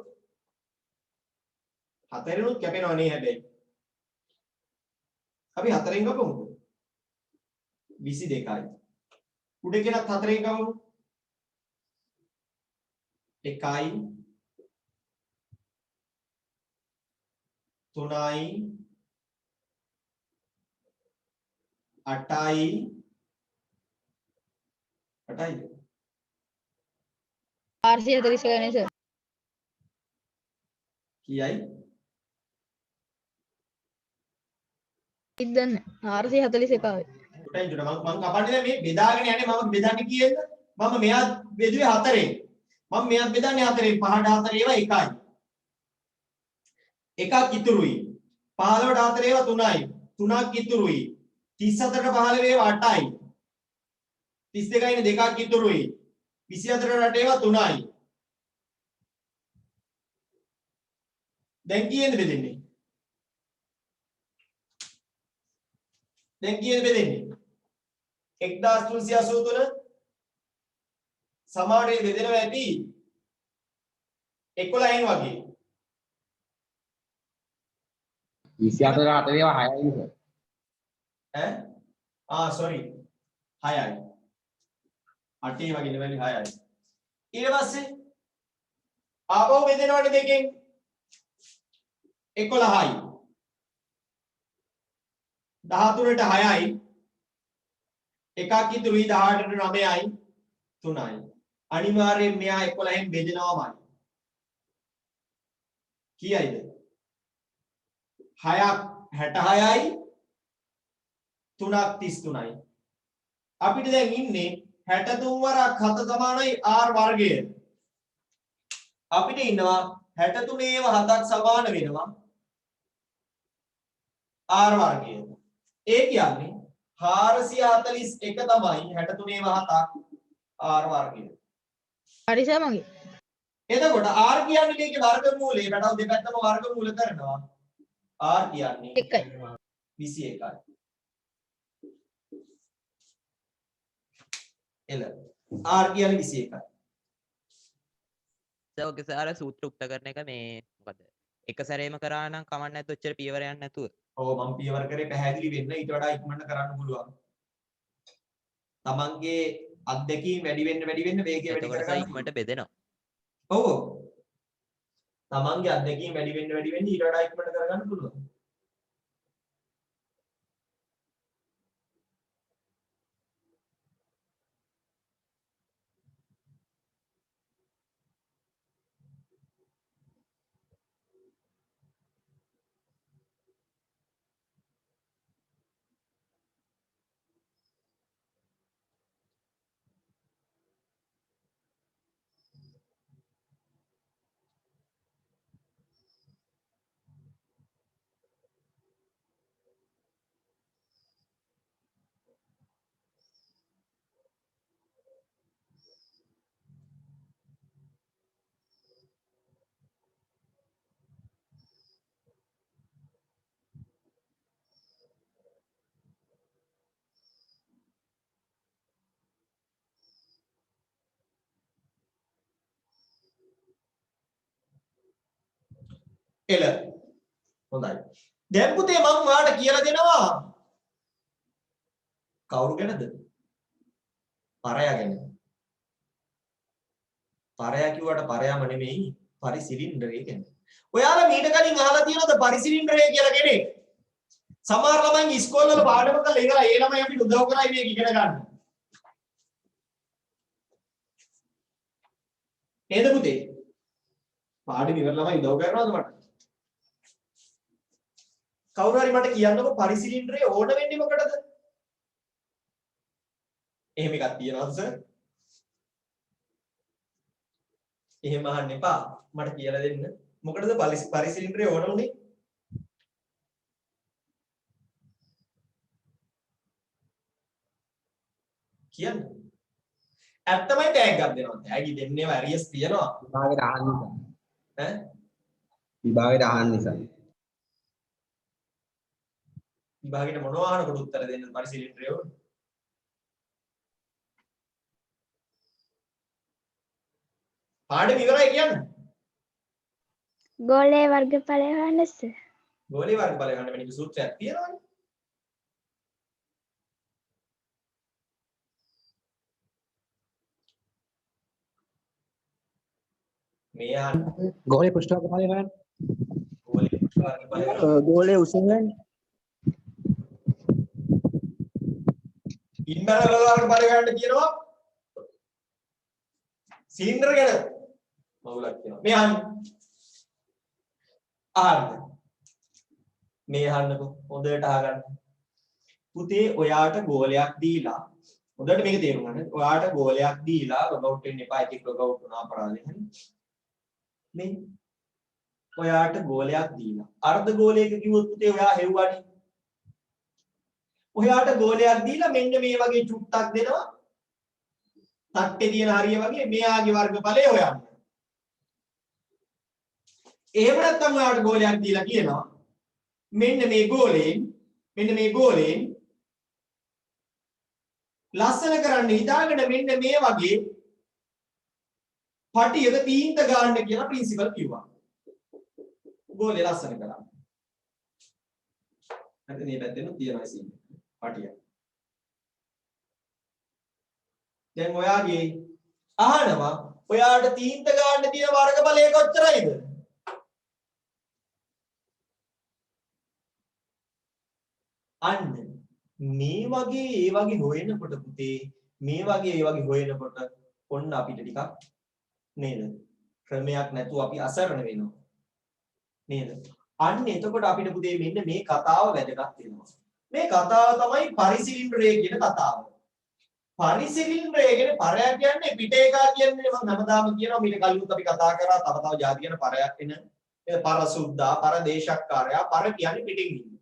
හතරෙනුත් කැපෙනව නේ හැබැයි. අපි හතරෙන් කපමුකෝ. 22යි. උඩ කෙනත් හතරෙන් කපමු. 1යි 3යි 8යි 8යි 441 නේ සර්. කීයයි? ඉතින් 441යි. උටෙන් උඩ මම කපන්නේ මේ බෙදාගෙන යන්නේ මම බෙදන්නේ කීයද? මම මෙයා බෙදුවේ 4ෙන්. මම මෙයාත් බෙදන්නේ 4ෙන්. 5ට 4 ඒවා 1යි. එකක් ඉතුරුයි. 15ට 4 ඒවා 3යි. 3ක් ඉතුරුයි. 37ට 15 ඒවා 8යි. 32යි නේ දෙකක් ඉතුරුයි. 24ට 8 ඒවා 3යි. දැන් කීයද බෙදෙන්නේ? දැන් කීයද බෙදෙන්නේ? 1383 සමානයේ බෙදෙනවා ඇති 11න් වගේ. 24 4 ඒවා 6යි සර්. sorry 6යි. 8 වගේ නෙවෙයි 6යි. ඊට පස්සේ ආපහු බෙදෙනවනේ දෙකෙන් 11යි. 13ට 6යි. එකක් ඉතුරුයි 18ට 9යි 3යි. අනිවාර්යෙන් මෙයා 11න් බෙදෙනවාමයි. කීයයිද? 6ක් 66යි 3ක් 33යි. අපිට දැන් ඉන්නේ 63 වරක් 7 සමානයි r වර්ගය. අපිට ඉන්නවා 63 ඒව 7ක් සමාන වෙනවා r වර්ගය. ඒ කියන්නේ 441 තමයි 63 ඒව 7ක් r වර්ගය. හරි සර් මගේ. එතකොට r කියන්නේ මේකේ වර්ගමූලය. රටව දෙපැත්තම වර්ගමූල කරනවා. r කියන්නේ 1යි. 21යි. එල r කියන්නේ 21යි. ඔක සාර සූත්‍ර උක්ත කරන එක මේ මොකද එක සැරේම කරා නම් කමක් නැද්ද ඔච්චර පියවර යන්නේ නැතුව. ඔව් මම පියවර කරේ පැහැදිලි වෙන්න ඊට වඩා ඉක්මනට කරන්න පුළුවන්. තමන්ගේ අත්දැකීම් වැඩි වෙන්න වේගය වැඩි කරගන්න ඉක්මනට බෙදෙනවා. ඔව් තමන්ගේ අත්දැකීම් වැඩි වෙන්න ඊට වඩා ඉක්මනට කරගන්න පුළුවන්. එල හොඳයි. දැන් පුතේ මම ඔයාලට කියලා දෙනවා කවුරු ගැනද? පරයා ගැන. පරයා කිව්වට පරයාම නෙමෙයි පරිසිලින්ඩරය ගැන. ඔයාලා මීට කලින් අහලා තියෙනවද පරිසිලින්ඩරය කියලා කෙනෙක්? සමහර ළමයි ඉස්කෝල වල පාඩම කරලා ඉවරයි. ඒ ළමයි අපිට උදව් කරයි මේක ඉගෙන ගන්න. නේද පුතේ? පාඩම ඉවර ළමයි උදව් කරනවද මට? කවුරු හරි මට කියන්නකෝ පරිසිලින්ඩරේ ඕන වෙන්නේ මොකටද? එහෙම එකක් තියනවද සර්? එහෙම අහන්න එපා. මට කියලා දෙන්න. මොකටද පරිසිලින්ඩරේ ඕන උනේ? කියන්න. ඇත්තමයි ටැග් එකක් දෙනවා. ටැග් දෙන්නේම ඇරියස් තියනවා. විභාගෙට අහන්න නිසා. ඈ? විභාගෙට අහන්න නිසා. විභාගෙට මොනවා අහනකොට උත්තර දෙන්න පරිසිලින්ඩරේ ඕන? පාඩම ඉවරයි කියන්න. ගෝලයේ වර්ගඵලය හොයන්න සර්. ගෝලී වර්ගඵලය ගන්න වෙන සූත්‍රයක් තියෙනවනේ. මේ අහන්න ගෝලයේ පෘෂ්ඨ වර්ගඵලය හොයන්න. ගෝලී වර්ගඵලය ගෝලයේ උස හොයන්න. ඉන්බැලන්ස් වර්ගඵලය ගන්න කියනවා. සිලින්ඩර් ගැන මවුලක් කියනවා. මේ අහන්න. මේ අහන්නකෝ හොඳට අහගන්න. පුතේ ඔයාට ගෝලයක් දීලා හොඳට මේක තේරුම් ගන්න. ඔයාට ගෝලයක් දීලා ලොග් අවුට් වෙන්න එපා. එකෙක් ලොග් අවුට් වුණා අපරාධේ. හරි. මේ ඔයාට ගෝලයක් දීලා අර්ධ ගෝලයක කිව්වොත් පුතේ ඔයා හෙව්වනේ. ඔයාට ගෝලයක් දීලා මෙන්න මේ වගේ චුට්ටක් දෙනවා. තට්ටේ තියෙන හරිය වගේ මෙයාගේ වර්ගඵලය හොයන්න. එහෙම නැත්නම් ඔයාට ගෝලයක් දීලා කියනවා මෙන්න මේ ගෝලයෙන් ලස්සන කරන්න හිතාගෙන මෙන්න මේ වගේ පටියක තීන්ත ගන්න කියලා ප්‍රින්සිපල් කිව්වා. ගෝලය ලස්සන කරන්න. හරි මේ පැත්තෙන් තියෙනවා සීන් පටිය. දැන් ඔයාගේ අහනවා ඔයාට තීන්ත ගන්න තියෙන වර්ගඵලය කොච්චරයිද? අන්න මේ වගේ ඒ වගේ හොයනකොට පුතේ මේ වගේ ඒ වගේ හොයනකොට ඔන්න අපිට ටිකක් නේද ක්‍රමයක් නැතුව අපි අසරණ වෙනවා නේද? අන්න එතකොට අපිට පුතේ මෙන්න මේ කතාව වැදගත් වෙනවා. මේ කතාව තමයි පරිසිලින්ඩරය කියන කතාව. පරිසිලින්ඩරය කියන්නේ පරයක් කියන්නේ පිට එකා කියන්නේ මම හැමදාම කියනවා මීට කලිනුත් අපි කතා කරා තව જાති කියන පරයක් එන පරසුද්දා පරදේශක්කාරයා පර කියන්නේ පිටින් ඉන්නේ.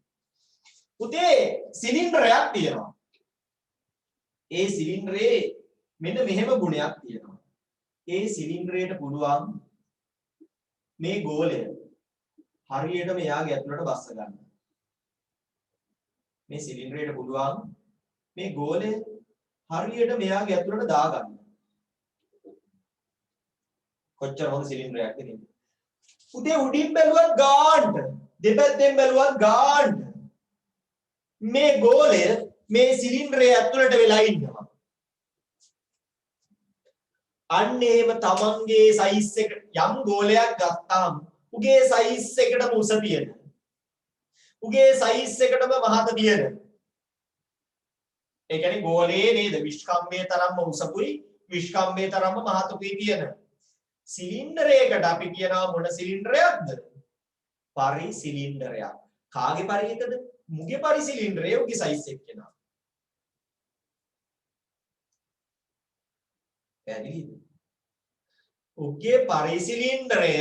පුතේ සිලින්ඩරයක් තියෙනවා. ඒ සිලින්ඩරේ මෙන්න මෙහෙම ගුණයක් තියෙනවා. ඒ සිලින්ඩරයට පුළුවන් මේ ගෝලය හරියටම එයාගේ ඇතුළට බස්ස ගන්න. මේ සිලින්ඩරයට පුළුවන් මේ ගෝලය හරියට මෙයාගේ ඇතුළට දා ගන්න. කොච්චර හොඳ සිලින්ඩරයක්ද නේද? උදේ උඩින් බැලුවත් ගාන්න, දෙපැත්තෙන් බැලුවත් ගාන්න. මේ ගෝලය මේ සිලින්ඩරේ ඇතුළට වෙලා ඉන්නවා. අන්න එහෙම තමන්ගේ සයිස් එක යම් ගෝලයක් ගත්තාම උගේ සයිස් එකටම උස තියෙන. උගේ සයිස් එකටම මහත තියෙන. ඒ කියන්නේ ගෝලයේ නේද විස්කම්භයේ තරම්ම උසකුයි විස්කම්භයේ තරම්ම මහතකුයි තියෙන. සිලින්ඩරයකට අපි කියනවා මොන සිලින්ඩරයක්ද? පරිසිලින්ඩරයක්. කාගේ පරියකද? මුගේ පරිසිලින්ඩරය උගේ සයිස් එක කෙනා. පැහැදිලිද? උගේ පරිසිලින්ඩරය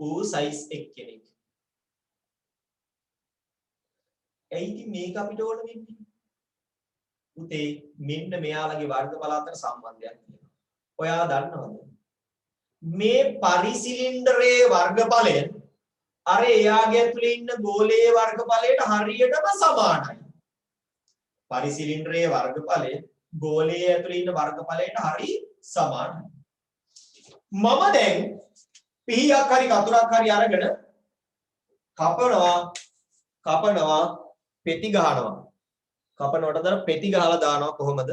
ඌ සයිස් එක කෙනෙක්. ඇයි මේක අපිට ඕන වෙන්නේ? උතේ මෙන්න මෙයාලගේ වර්ගඵල අතර සම්බන්ධයක් තියෙනවා. ඔයා දන්නවද? මේ පරිසිලින්ඩරයේ වර්ගඵලය අර එයාගේ ඇතුලේ ඉන්න ගෝලයේ වර්ගඵලයට හරියටම සමානයි. පරිසිලින්ඩරයේ වර්ගඵලය ගෝලයේ ඇතුලේ ඉන්න වර්ගඵලයට හරි සමානයි. මම දැන් පිහියක් හරි කතුරක් හරි අරගෙන කපනවා පෙති ගහනවා. කපනකොට දර පෙති ගහලා දානවා කොහොමද?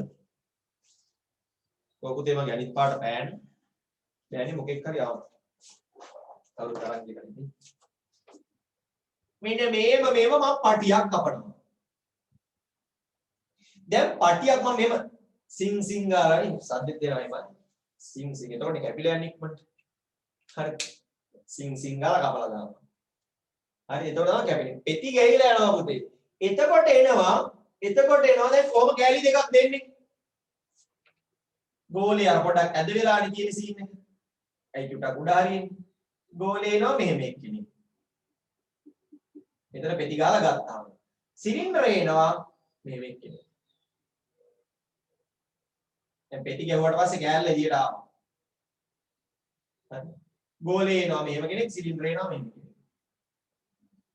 ඔය පුතේ මගේ අනිත් පාට පෑන. දැන් මොකෙක් හරි ආවා. කවුරු තරංග එකනේ. මෙන්න මේව මම පටියක් කපනවා. දැන් පටියක් මම මෙහෙම සිං ගාලානේ සද්දෙත් දෙනවා මම. සිං එතකොට කැපිලා යන්නේ ඉක්මනට. හරි. සිං ගාලා කපලා දානවා. හරි එතකොට තමයි කැපෙන්නේ. පෙති ගෑවිලා යනවා පුතේ. එතකොට එනවා දැන් කොහොම කෑලි දෙකක් දෙන්නේ? ගෝලේ අර පොඩක් ඇද වෙලානේ තියෙන සීන් එක. ඇයි චුට්ටක් උඩ හරියන්නේ. ගෝලේ එනවා මෙහෙම එක්කෙනෙක්. මෙතන පෙති ගාලා ගත්තාම. සිලින්ඩර් එනවා මෙහෙම එක්කෙනෙක්. දැන් පෙති ගැහුවට පස්සේ කෑල්ල එළියට ආවා. හරි. ගෝලේ එනවා මෙහෙම කෙනෙක් සිලින්ඩර් එනවා මෙහෙම කෙනෙක්.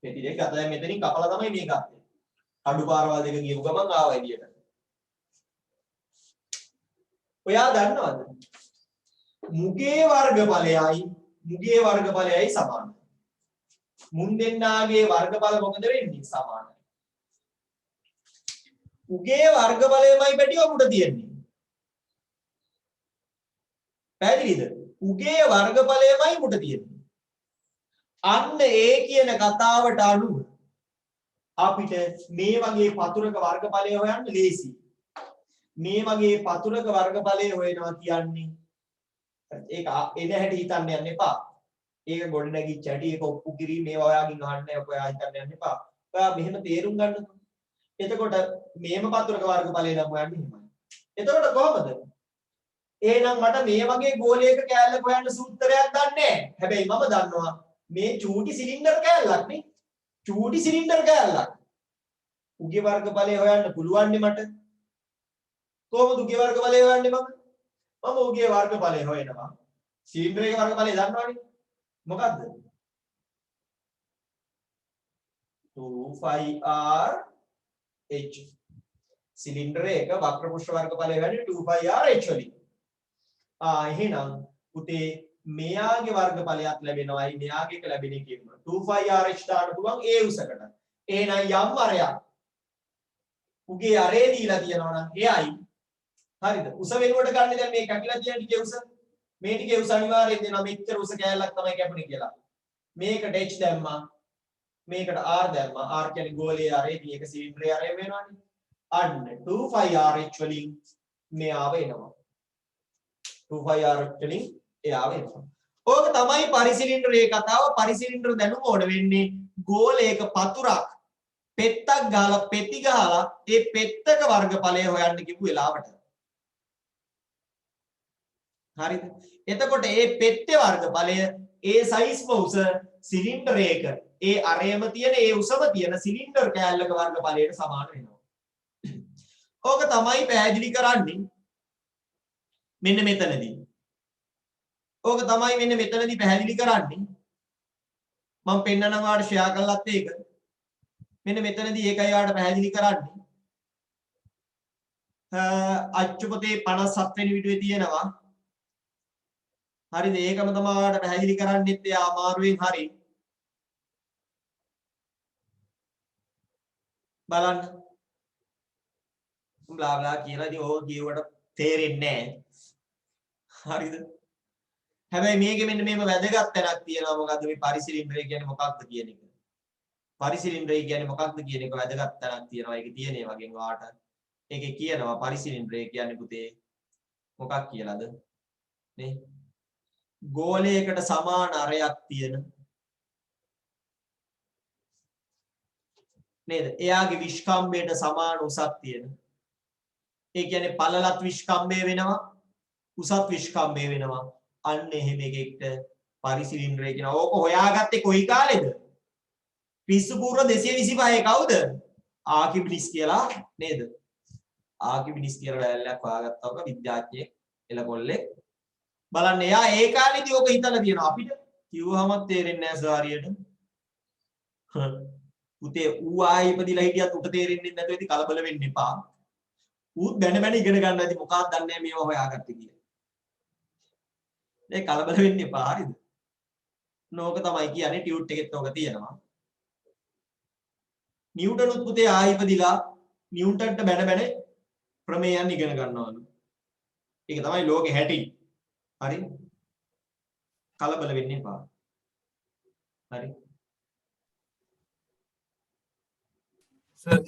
පෙති දෙක අත දැන් මෙතනින් කපලා තමයි මේ ගත්තේ. අඩු පාරවල් දෙක ගියපු ගමන් ආවා එළියට. ඔයා දන්නවද? මුගේ වර්ගඵලයයි සමානයි. මුන් දෙන්නාගේ වර්ගඵල මොකද වෙන්නේ? සමානයි. උගේ වර්ගඵලයමයි පැටිය ඔබට තියෙන්නේ. පැහැදිලිද? උගේ වර්ගඵලයමයි මුට තියෙන්නේ. අන්න ඒ කියන කතාවට අනුව අපිට මේ වගේ පතුරක වර්ගඵලය හොයන්න ලේසි. මේ වගේ පතුරක වර්ගඵලය හොයනවා කියන්නේ ඒක එන හැටි හිතන්න යන්න එපා. ඒක ගොඩ නැගිච්ච හැටි ඒක ඔප්පු කිරීම මේවා ඔයාගෙන් අහන්න ඔයා හිතන්න යන්න එපා. ඔයා මෙහෙම තේරුම් ගන්නකො. එතකොට මේම පතුරක වර්ගඵලය නම් හොයන්නේ එහෙමයි. එතකොට කොහොමද? එහෙනම් මට මේ වගේ ගෝලයක කෑල්ලක් හොයන්න සූත්‍රයක් දන්නේ නැහැ. හැබැයි මම දන්නවා මේ චූටි සිලින්ඩර් කෑල්ලක් නේ. චූටි සිලින්ඩර් කෑල්ලක්. උගේ වර්ගඵලය හොයන්න පුළුවන් නේ මට. කොහොමද උගේ වර්ගඵලය හොයන්නේ මම? මම උගේ වර්ගඵලය හොයනවා. සිලින්ඩර් එකේ වර්ගඵලය දන්නවනේ. මොකද්ද? 2πrh. සිලින්ඩර් එක වක්‍ර පෘෂ්ඨ වර්ගඵලය වෙන්නේ 2πrh වලින්. එහෙනම් පුතේ මෙයාගේ වර්ගඵලයක් ලැබෙනවායි මෙයාගේ එක ලැබෙන එකෙම 2πrh දාන්න පුළුවන් ඒ උසකට. එහෙනම් යම් අරයක් උගේ අරේ දීලා තියෙනවා නම් එයයි. හරිද? උස වෙනුවට ගන්න දැන් මේ කැපිලා තියෙන ටිකේ උස. මේ ටිකේ උස අනිවාර්යයෙන් දෙනවා මෙච්චර උස කෑල්ලක් තමයි කැපුණේ කියලා. මේකට h දැම්මා. මේකට r දැම්මා. r කියන්නේ ගෝලයේ අරේ මේක සිලින්ඩරයේ අරේ වෙනවානේ. අන්න 2πrh වලින් මෙයාව එනවා. 2πrh වලින් එයාව එනවා. ඕක තමයි පරිසිලින්ඩරයේ කතාව. පරිසිලින්ඩර දැනුම ඕන වෙන්නේ ගෝලයක පතුරක් පෙත්තක් ගහලා පෙති ගහලා ඒ පෙත්තක වර්ගඵලය හොයන්න කිව්ව වෙලාවට. හරිද? එතකොට මේ පෙත්තේ වර්ගඵලය ඒ සයිස්ම උස සිලින්ඩරයක ඒ අරයම තියෙන ඒ උසම තියෙන සිලින්ඩර් කෑල්ලක වර්ගඵලයට සමාන වෙනවා. ඕක තමයි පැහැදිලි කරන්නේ මෙන්න මෙතනදී. ඕක තමයි මෙන්න මෙතනදී පැහැදිලි කරන්නේ. මම පෙන්නනවා ඔයාලට ෂෙයා කරලත් ඒක. මෙන්න මෙතනදී ඒකයි ඔයාලට පැහැදිලි කරන්නේ. අච්චු පොතේ 57 වෙනි වීඩියෝවේ තියෙනවා. හරිද? ඒකම තමයි ඔයාලට පැහැදිලි කරන්නෙත් එයා අමාරුවෙන් හරි. බලන්න. බ්ලා බ්ලා කියලා ඉතින් ඕක කියුවට තේරෙන්නේ නැහැ. හරිද? හැබැයි මේකේ මෙන්න මේම වැදගත් තැනක් තියෙනවා. මොකද්ද මේ පරිසිලින්ඩරය කියන්නේ මොකක්ද කියන එක. පරිසිලින්ඩරය කියන්නේ මොකක්ද කියන එක වැදගත් තැනක් තියෙනවා. ඒකේ තියෙන ඒ වගේ වාට. ඒකේ කියනවා පරිසිලින්ඩරය කියන්නේ පුතේ මොකක් කියලාද? නේ? ගෝලයකට සමාන අරයක් තියෙන නේද? එයාගේ විස්කම්භයට සමාන උසක් තියෙන. ඒ කියන්නේ පළලත් විස්කම්භය වෙනවා, උසත් විස්කම්භය වෙනවා. අන්න එහෙම එකෙක්ට පරිසිලින්ඩරය කියනවා. ඕක හොයාගත්තේ කොයි කාලෙද? ක්‍රිස්තු පූර්ව 225 කවුද? ආකිමිඩිස් කියලා නේද? ආකිමිඩිස් කියලා ලෑල්ලක් හොයාගත්තා ඔක විද්‍යාඥයෙක් එළකොල්ලේ. බලන්න එයා ඒ කාලේදී ඕක හිතලා තියෙනවා. අපිට කිව්වහමත් තේරෙන්නේ නැහැ සාරියට. පුතේ ඌ ආයි ඉපදිලා හිටියත් උට තේරෙන්නේ නැතුව ඉතින් කලබල වෙන්න එපා. ඌත් බැන බැන ඉගෙන ගන්න ඇති මොකක්ද දන්නේ නැහැ මේවා හොයාගත්තේ කියලා. ඒ කලබල වෙන්න එපා හරිද? නෝක තමයි කියන්නේ ටියුට් එකෙත් ඕක තියෙනවා. නිව්ටනුත් පුතේ ආයි ඉපදිලා නිව්ටන්ට බැන බැන ප්‍රමේයන් ඉගෙන ගන්නවලු. ඒක තමයි ලෝකේ හැටි. හරි? කලබල වෙන්න එපා. හරි? සර්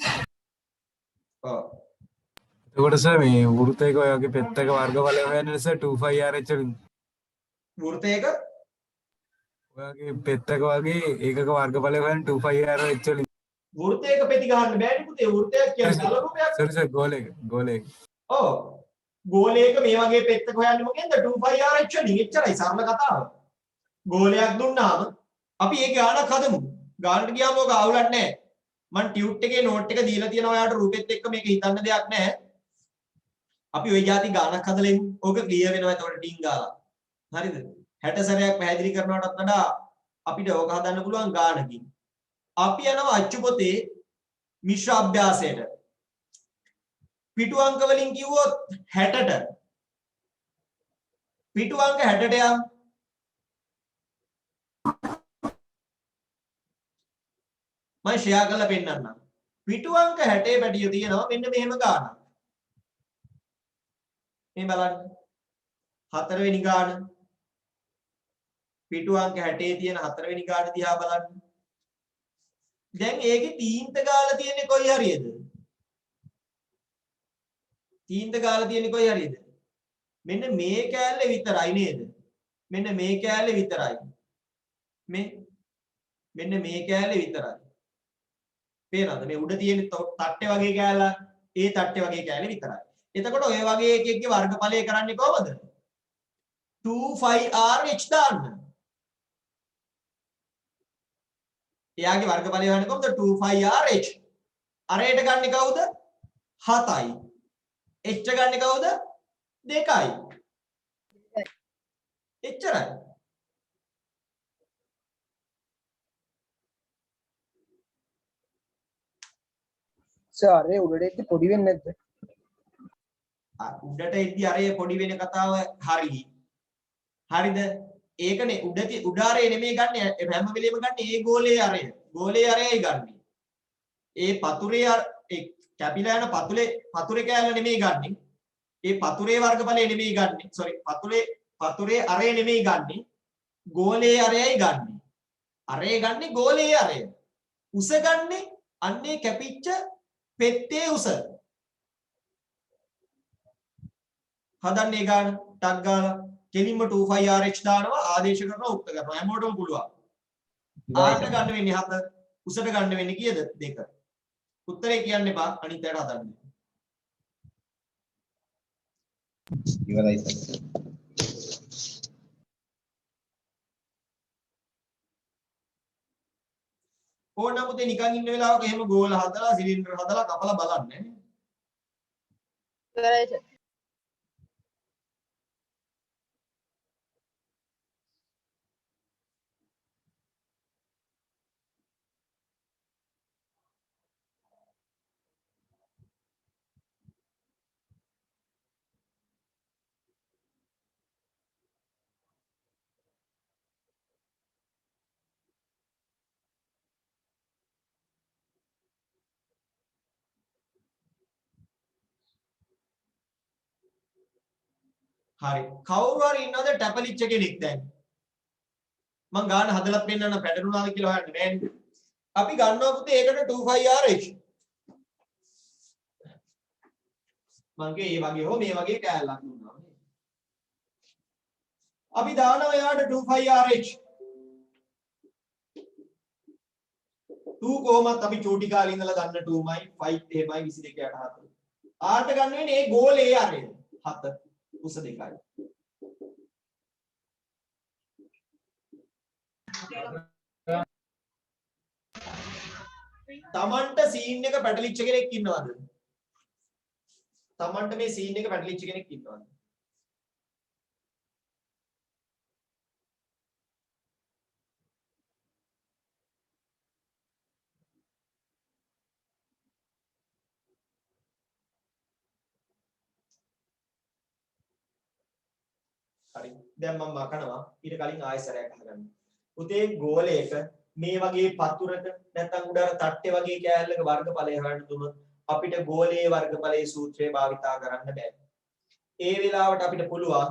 එතකොට සර් මේ වෘත්තයක ඔයගේ පෙත්තක වර්ගඵලය හොයන්නේ සර් 2πrh වලින් වෘත්තයක ඔයාගේ පෙත්තක වගේ ඒකක වර්ගඵලය හොයන්න 25R වලින්. වෘත්තයක පෙති ගහන්න බෑනේ පුතේ. වෘත්තයක් කියන්නේ සරල රූපයක්. සර් සර් ගෝලයක. ඔව්. ගෝලයක මේ වගේ පෙත්තක හොයන්නේ මොකෙන්ද? 25RH වලින්. එච්චරයි සරල කතාව. ගෝලයක් දුන්නාම අපි ඒ ගානක් හදමු. ගානට ගියාම ඔක අවුලක් නැහැ. මම ටියුට් එකේ නෝට් එක දීලා තියෙනවා ඔයාලට රූපෙත් එක්ක මේක හිතන්න දෙයක් නැහැ. අපි ওই જાති ගානක් හදලා ඉමු. ඕක ක්ලියර් වෙනවා එතකොට ටින් ගාලා. හරිද? 60 සැරයක් පැහැදිලි කරනවටත් වඩා අපිට ඕක හදන්න පුළුවන් ගානකින්. අපි යනවා අච්චු පොතේ මිශ්‍ර අභ්‍යාසයට. පිටු අංක වලින් කිව්වොත් 60ට. පිටු අංක 60ට යම්. මම ෂෙයා කරලා පෙන්නන්නම්. පිටු අංක 60 පැටිය තියෙනවා මෙන්න මෙහෙම ගානක්. මේ බලන්න. 4 වෙනි ගාන. පිටු අංක 60 තියෙන 4 වෙනි ගාන දිහා බලන්න. දැන් ඒකේ තීන්ත ගාලා තියෙන්නේ කොයි හරියද? තීන්ත ගාලා තියෙන්නේ කොයි හරියද? මෙන්න මේ කෑල්ල විතරයි නේද? මෙන්න මේ කෑල්ල විතරයි. මෙන්න මේ කෑල්ල විතරයි. පේනවද? මේ උඩ තියෙන තට්ටේ වගේ කෑල්ල, ඒ තට්ටේ වගේ කෑල්ල විතරයි. එතකොට ඔය වගේ එකෙක්ගේ වර්ගඵලය කරන්නේ කොහොමද? 25RH දාන්න. එයාගේ වර්ගඵලය හොයන්නේ කොහොමද? 25RH. අරයට ගන්නේ කවුද? 7යි. h ගන්නේ කවුද? 2යි. එච්චරයි. සර් ඒ උඩට පොඩි වෙන්නේ නැද්ද? උඩට එද්දි අරේ පොඩි වෙන කතාව හරි. හරිද? ඒකනේ උඩ අරේ නෙමෙයි ගන්න හැම වෙලෙම ගන්න ඒ ගෝලයේ අරේ. ගෝලයේ අරේයි ගන්න. ඒ පතුරේ ඒ කැපිලා යන පතුරේ කෑල්ල නෙමෙයි ගන්න. ඒ පතුරේ වර්ගඵලය නෙමෙයි ගන්න. සෝරි පතුරේ අරේ නෙමෙයි ගන්න. ගෝලයේ අරේයි ගන්න. අරේ ගන්න ගෝලයේ අරේ. උස ගන්න අන්නේ කැපිච්ච පෙත්තේ උස. හදන්නේ ගාන ටක් ගාලා කෙලින්ම 25RH දානවා ආදේශ කරනවා උක්ත කරනවා හැමෝටම පුළුවන්. ආට ගන්න වෙන්නේ 7 උසට ගන්න වෙන්නේ කීයද 2. උත්තරේ කියන්න එපා අනිත් පැයට හදන්න. ඉවරයි සර්. ඕනනම් පුතේ නිකන් ඉන්න වෙලාවක එහෙම ගෝල හදලා සිලින්ඩර් හදලා කපලා බලන්න. ඉවරයි සර්. හරි. කවුරු හරි ඉන්නවද ටැපලිච්ච කෙනෙක් දැන්? මම ගාන හදලා පෙන්නන්න පැටලුණාද කියලා හොයන්න බෑනේ. අපි ගන්නවා පුතේ ඒකට 25RH. මම කියේ මේ වගේ හෝ මේ වගේ කෑල්ලක් දුන්නා. අපි දානවා එයාට 25RH. 2 කොහොමත් අපි චූටි කාලේ ඉඳලා ගන්න 2මයි 5 එහෙමයි 22 යට 4. ආට ගන්න වෙන්නේ ඒ ගෝලයේ අරේ 7 උස 2යි. තමන්ට සීන් එක පැටලිච්ච කෙනෙක් ඉන්නවද? තමන්ට මේ සීන් එක පැටලිච්ච කෙනෙක් ඉන්නවද? හරි. දැන් මම මකනවා ඊට කලින් ආයෙසරයක් අහගන්න. පුතේ ගෝලයක මේ වගේ පතුරක නැත්නම් උඩ අර තට්ටේ වගේ කෑල්ලක වර්ගඵලය හොයන්න දුන්නොත් අපිට ගෝලයේ වර්ගඵලයේ සූත්‍රය භාවිතා කරන්න බෑ. ඒ වෙලාවට අපිට පුළුවන්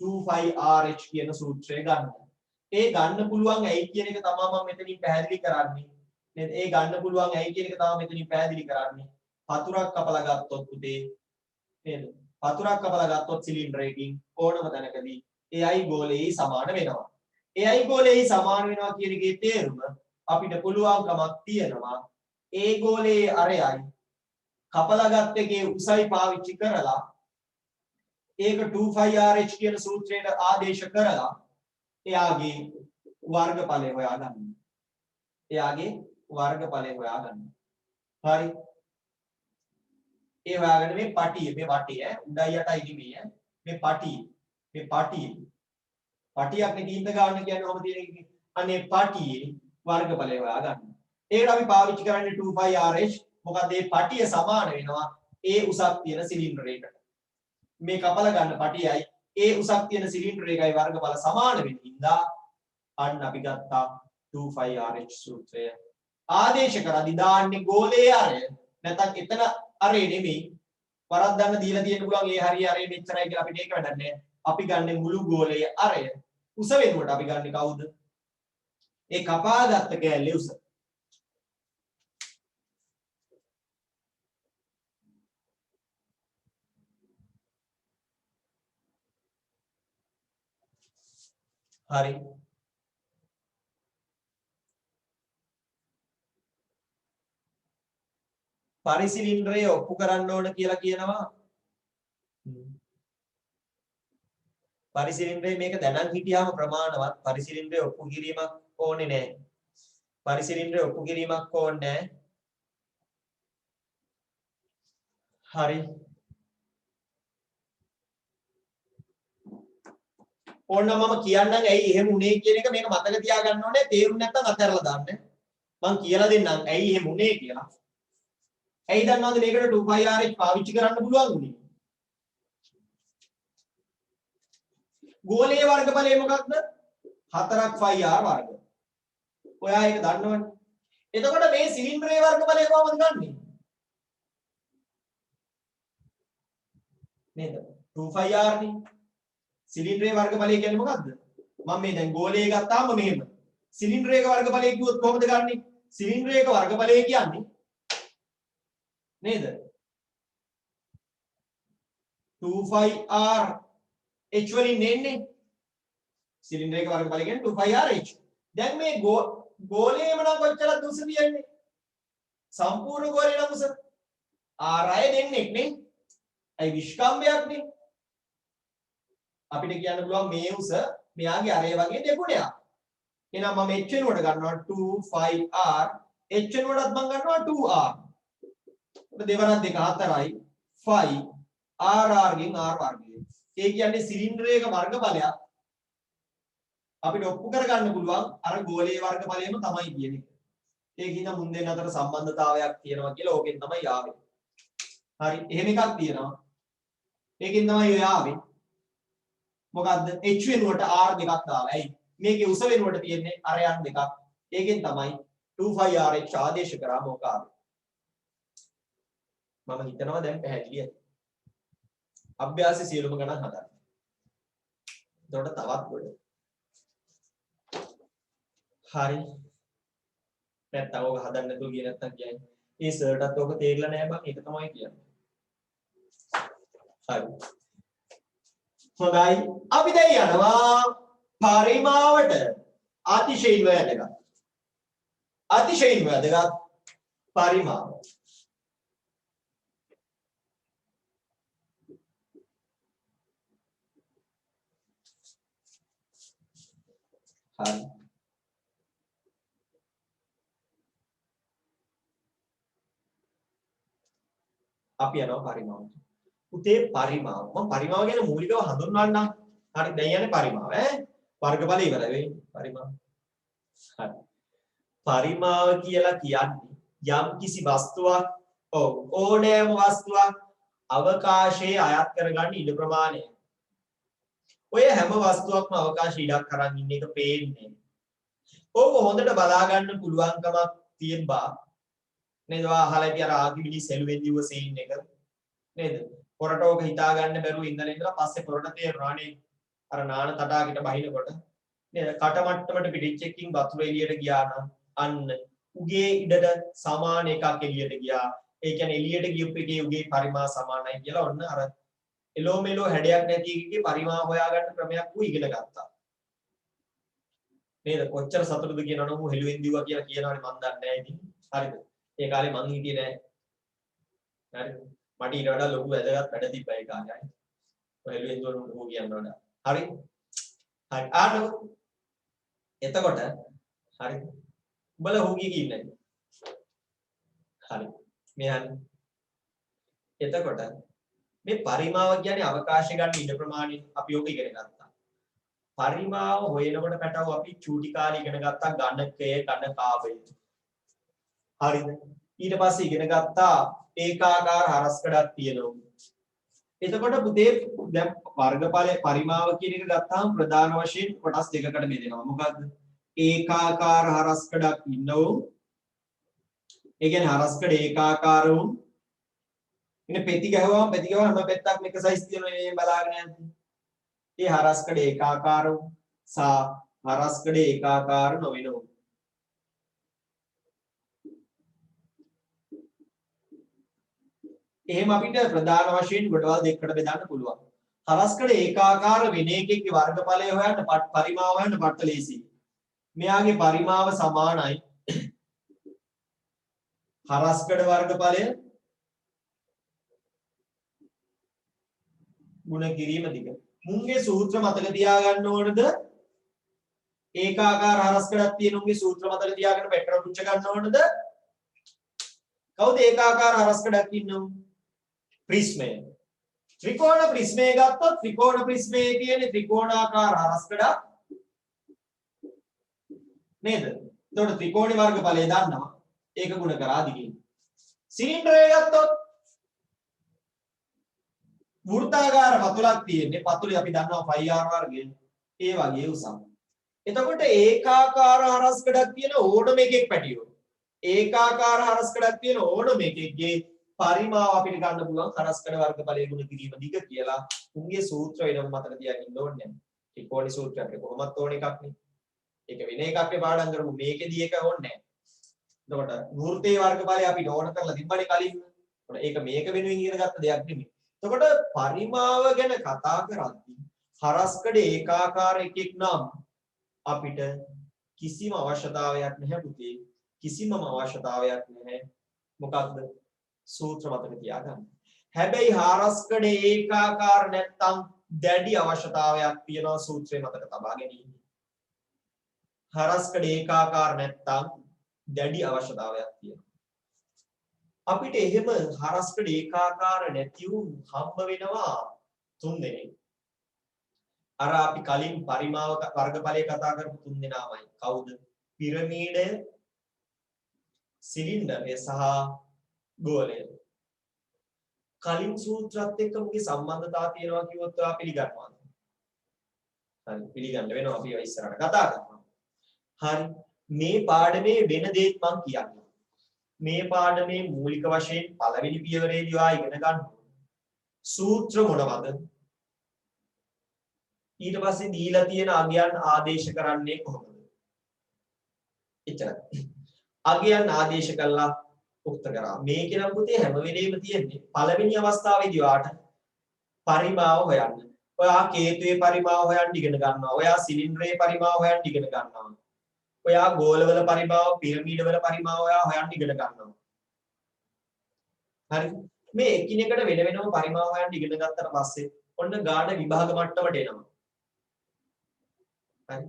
25RH කියන සූත්‍රය ගන්න. ඒ ගන්න පුළුවන් ඇයි කියන එක තමයි මම මෙතනින් පැහැදිලි කරන්නේ. නේද? ඒ ගන්න පුළුවන් ඇයි කියන එක තමයි මෙතනින් පැහැදිලි කරන්නේ. පතුරක් කපලා ගත්තොත් පුතේ නේද? පතුරක් කපලා ගත්තොත් සිලින්ඩරයකින් ඕනම තැනකදී එයයි ගෝලයයි සමාන වෙනවා. එයයි ගෝලයයි සමාන වෙනවා කියන එකේ තේරුම අපිට පුළුවන්කමක් තියෙනවා ඒ ගෝලයේ අරයයි කපලා ගත්ත එකේ උසයි පාවිච්චි කරලා ඒක 2πrh කියන සූත්‍රයට ආදේශ කරලා එයාගේ වර්ගඵලය හොයාගන්න. එයාගේ වර්ගඵලය හොයාගන්න. හරි. ඒ හොයාගන්න මේ පටිය මේ වටේ උඩයි යටයි නෙමෙයි මේ පටිය. මේ පටිය. පටියක් නේ තීන්ත ගන්න කියන්නේ කොහොමද තියෙන්නේ? අනේ පටියේ වර්ගඵලය හොයාගන්න. ඒකට අපි පාවිච්චි කරන්නේ 2πrh. මොකද මේ පටිය සමාන වෙනවා ඒ උසක් තියෙන සිලින්ඩරයකට. මේ කපලා ගන්න පටියයි ඒ උසක් තියෙන සිලින්ඩර් එකයි වර්ගඵල සමාන වෙන හින්දා අන්න අපි ගත්තා 2πrh සූත්‍රය. ආදේශ කරද්දී දාන්නේ ගෝලයේ අරය නැත්නම් එතන අරේ නෙමෙයි වරද්දන්න දීලා තියෙන්න පුළුවන් ඒ හරිය අරේ මෙච්චරයි කියලා අපිට ඒක වැඩක් නැහැ. අපි ගන්න මුළු ගෝලයේ අරය උස වෙනුවට අපි ගන්න කවුද? ඒ කපාගත්ත කෑල්ලේ උස. හරි. පරිසිලින්ඩරය ඔප්පු කරන්න ඕන කියලා කියනවා. පරිසිලින්ඩරේ මේක දැනන් හිටියාම ප්‍රමාණවත්. පරිසිලින්ඩරේ ඔප්පු කිරීමක් ඕනේ නැහැ. පරිසිලින්ඩරේ ඔප්පු කිරීමක් ඕනේ නැහැ. හරි. ඕන්න මම කියන්නම් ඇයි එහෙම උනේ කියන එක මේක මතක තියාගන්න ඕනේ. තේරුම් නැත්නම් අතහැරලා දාන්න. මම කියලා දෙන්නම් ඇයි එහෙම උනේ කියලා. ඇයි දන්නවද මේකට 2πrh පාවිච්චි කරන්න පුළුවන් උනේ? ගෝලීය වර්ගඵලය මොකක්ද? 4πr වර්ග. ඔයා ඒක දන්නවනේ. එතකොට මේ සිලින්ඩරයේ වර්ගඵලය කොහොමද ගන්නෙ? නේද? 2πr නේ. සිලින්ඩරයේ වර්ගඵලය කියන්නේ මොකක්ද? මම මේ දැන් ගෝලයේ ගත්තාම මෙහෙම. සිලින්ඩරයක වර්ගඵලය කිව්වොත් කොහොමද ගන්නෙ? සිලින්ඩරයක වර්ගඵලය කියන්නේ නේද? 2πr h වලින් එන්නේ. සිලින්ඩරයක වර්ගඵලය කියන්නේ 2πrh. දැන් මේ ගෝලයේම නම් කොච්චරද උස තියන්නේ? සම්පූර්ණ ගෝලේ නම් උස r දෙන්නෙක් නේ. ඒ විස්කම්භයක් නේ. අපිට කියන්න පුළුවන් මේ උස මෙයාගේ අරය වගේ දෙගුණයක්. එහෙනම් මම h වෙනුවට ගන්නවා 2πr h වෙනුවටත් මම ගන්නවා 2r. දෙවරක් දෙක 4යි 5 r ගෙන් r වර්ගය. ඒ කියන්නේ සිලින්ඩරයක වර්ගඵලයක් අපිට ඔප්පු කරගන්න පුළුවන් අර ගෝලීය වර්ගඵලයම තමයි කියන්නේ. ඒකින මුන් දෙන්න අතර සම්බන්ධතාවයක් තියෙනවා කියලා ඕකෙන් තමයි ආවේ. හරි එහෙම එකක් තියෙනවා. ඒකෙන් තමයි ඔය ආවේ. මොකද්ද h වෙනුවට r දෙකක් දාලා. ඇයි මේකේ උස වෙනුවට තියෙන්නේ අරයන් දෙකක්. ඒකෙන් තමයි 2πrh ආදේශ කරාම ඕක ආවේ. මම හිතනවා දැන් පැහැදිලියි. අභ්‍යාසයේ සියලුම ගණන් හදන්න. එතකොට තවත් ගොඩ. හරි. නැත්තම් ඕක හදන්න නැතුව ගියේ නැත්තම් කියන්නේ. ඒ සර්ටත් ඕක තේරිලා නැහැ බං. ඒක තමයි කියන්නේ. හරි. හොඳයි. අපි දැන් යනවා පරිමාවට. අතිශයින් වැදගත්. අතිශයින් වැදගත් පරිමාව. හරි. අපි යනවා පරිමාවට. උතේ පරිමාව. මම පරිමාව ගැන මූලිකව හඳුන්වන්නම්. හරි දැන් යන්නේ පරිමාව වර්ගඵල ඉවරයි වෙයි පරිමාව. හරි. පරිමාව කියලා කියන්නේ යම් කිසි වස්තුවක් ඕනෑම වස්තුවක් අවකාශයේ අයත් කරගන්න ඉඩ ප්‍රමාණය. ඔය හැම වස්තුවක්ම අවකාශ ඉඩක් අරන් ඉන්න එක පේන්නේ. ඕක හොඳට බලා ගන්න පුළුවන්කමක් තියෙනවා. නේද? අහලා ඉතින් අර ආගිවිලි සෙල්වෙන්දිව සීන් එක නේද? පොරට ඕක හිතා ගන්න බැරුව ඉඳලා පස්සේ පොරට තේරුණානේ අර නාන තටාගෙට බහිනකොට නේද? කට මට්ටමට පිටිච් එකකින් වතුර එළියට ගියා නම් අන්න උගේ ඉඩට සමාන එකක් එළියට ගියා. ඒ කියන්නේ එළියට ගියපු එකේ උගේ පරිමාව සමානයි කියලා ඔන්න අර එලෝ මෙලෝ හැඩයක් නැති එකකේ පරිමාව හොයාගන්න ක්‍රමයක් ඌ ඉගෙන ගත්තා. නේද? කොච්චර සතුටුද කියනවනම් ඌ හෙළුවෙන් දිව්වා කියලා කියනවනේ මන් දන්නේ නැහැ ඉතින්. හරිද? ඒ කාලේ මං හිටියේ නැහැ. හරිද? මට ඊට වඩා ලොකු වැදගත් වැඩ තිබ්බා ඒ කාලේ. ඔය හෙළුවෙන් දුවන ඌ කියන්න වඩා. හරි? හරි. ආනෝ. එතකොට හරි. උඹලා ඌ කියේ ඉන්නේ. හරි. මෙහන්. එතකොට මේ පරිමාව කියන්නේ අවකාශය ගන්න ඉඩ ප්‍රමාණය අපි ඔක ඉගෙන ගත්තා. පරිමාව හොයනකොට පැටව අපි චූටි කාලේ ඉගෙන ගත්තා ඝනකය ඝනකාවය. හරිද? ඊට පස්සේ ඉගෙන ගත්තා ඒකාකාර හරස්කඩක් තියෙනවා. එතකොට පුතේ දැන් වර්ගඵලයේ පරිමාව කියන එක ගත්තාම ප්‍රධාන වශයෙන් කොටස් දෙකකට බෙදෙනවා. මොකද්ද? ඒකාකාර හරස්කඩක් ඉන්නවෝ. ඒ කියන්නේ හරස්කඩ ඒකාකාර වුන් ඉන්නේ පෙති ගහුවාම හැම පැත්තක්ම එක සයිස් තියෙනවා මේ බලාගෙන යන්න. ඒ හරස්කඩ ඒකාකාර වුන් සා හරස්කඩ ඒකාකාර නොවෙනවෝ. එහෙම අපිට ප්‍රධාන වශයෙන් කොටවල් දෙකකට බෙදන්න පුළුවන්. හරස්කඩ ඒකාකාර වෙන එකකේ වර්ගඵලය හොයන්න පරිමාව හොයන්න පට්ට ලේසියි. මෙයාගේ පරිමාව සමානයි හරස්කඩ වර්ගඵලය ගුණ කිරීම දිග. මුන්ගේ සූත්‍ර මතක තියාගන්න ඕනද? ඒකාකාර හරස්කඩක් තියෙන උන්ගේ සූත්‍ර මතක තියාගෙන පෙට්‍ර පුච්ච ගන්න ඕනද? කවුද ඒකාකාර හරස්කඩක් ඉන්නව? ප්‍රිස්මය. ත්‍රිකෝණ ප්‍රිස්මය ගත්තොත් ත්‍රිකෝණ ප්‍රිස්මයේ තියෙන ත්‍රිකෝණාකාර හරස්කඩක් නේද? එතකොට ත්‍රිකෝණේ වර්ගඵලය දන්නවා. ඒක ගුණ කරා දිගින්. සිලින්ඩරය ගත්තොත් වෘත්තාකාර පතුලක් තියෙන්නේ. පතුලේ අපි දන්නවා 5r වර්ගය. ඒ වගේ උසම. එතකොට ඒකාකාර හරස්කඩක් තියෙන ඕනම එකෙක් පැටියෝ. ඒකාකාර හරස්කඩක් තියෙන ඕනම එකෙක්ගේ පරිමාව අපිට ගන්න පුළුවන් හරස්කඩ වර්ගඵලයේ ගුණ කිරීම දිග කියලා. උන්ගේ සූත්‍ර වෙනම මතක තියාගන්න ඕනේ නැහැ. ත්‍රිකෝණී සූත්‍රයක් කොහොමත් ඕන එකක් නේ. ඒක වෙන එකක් අපි පාඩම් කරමු. මේකෙදී ඒක ඕනේ නැහැ. එතකොට වෘත්තේ වර්ගඵලය අපිට ඕන කරලා තිබ්බනේ කලින්. ඒක මේක වෙනුවෙන් ඉගෙන ගත්ත දෙයක් නෙමෙයි. එතකොට පරිමාව ගැන කතා කරද්දී හරස්කඩ ඒකාකාර එකෙක් නම් අපිට කිසිම අවශ්‍යතාවයක් නැහැ පුතේ. කිසිමම අවශ්‍යතාවයක් නැහැ. මොකක්ද? සූත්‍ර මතක තියාගන්න. හැබැයි හරස්කඩ ඒකාකාර නැත්තම් දැඩි අවශ්‍යතාවයක් තියෙනවා සූත්‍රය මතක තබා ගැනීම. හරස්කඩ ඒකාකාර නැත්තම් දැඩි අවශ්‍යතාවයක් තියෙනවා. අපිට එහෙම හරස්කඩ ඒකාකාර නැති වුන් හම්බ වෙනවා 3 දෙනෙක්. අර අපි කලින් පරිමාව වර්ගඵලය කතා කරපු 3 දෙනාමයි. කවුද? පිරමීඩය, සිලින්ඩරය සහ ගෝලය. කලින් සූත්‍රات එක්ක මුගේ සම්බන්ධතාව තියෙනවා කිව්වොත් ඔයා පිළිගන්නවද? හරි පිළිගන්න වෙනවා අපි ඉස්සරහට කතා කරනවා. හරි මේ පාඩමේ වෙන දේත් මම කියන්නේ. මේ පාඩමේ මූලික වශයෙන් පළවෙනි පියවරේදී ඔයා ඉගෙන ගන්න සූත්‍ර මොනවද? ඊට පස්සේ දීලා තියෙන අගයන් ආදේශ කරන්නේ කොහොමද? එච්චරයි. අගයන් ආදේශ කළා උක්ත කරා. මේකේ නම් පුතේ හැම වෙලේම තියෙන්නේ පළවෙනි අවස්ථාවේදී ඔයාට පරිමාව හොයන්න. ඔයා කේතුවේ පරිමාව හොයන්න ඉගෙන ගන්නවා. ඔයා සිලින්ඩරයේ පරිමාව හොයන්න ඉගෙන ගන්නවා. ඔයා ගෝලවල පරිමාව, පිරමීඩවල පරිමාව ඔයා හොයන්න ඉගෙන ගන්නවා. හරි. මේ එකිනෙකට වෙන වෙනම පරිමාව හොයන්න ඉගෙන ගත්තට පස්සේ ඔන්න ගාන විභාග මට්ටමට එනවා. හරි.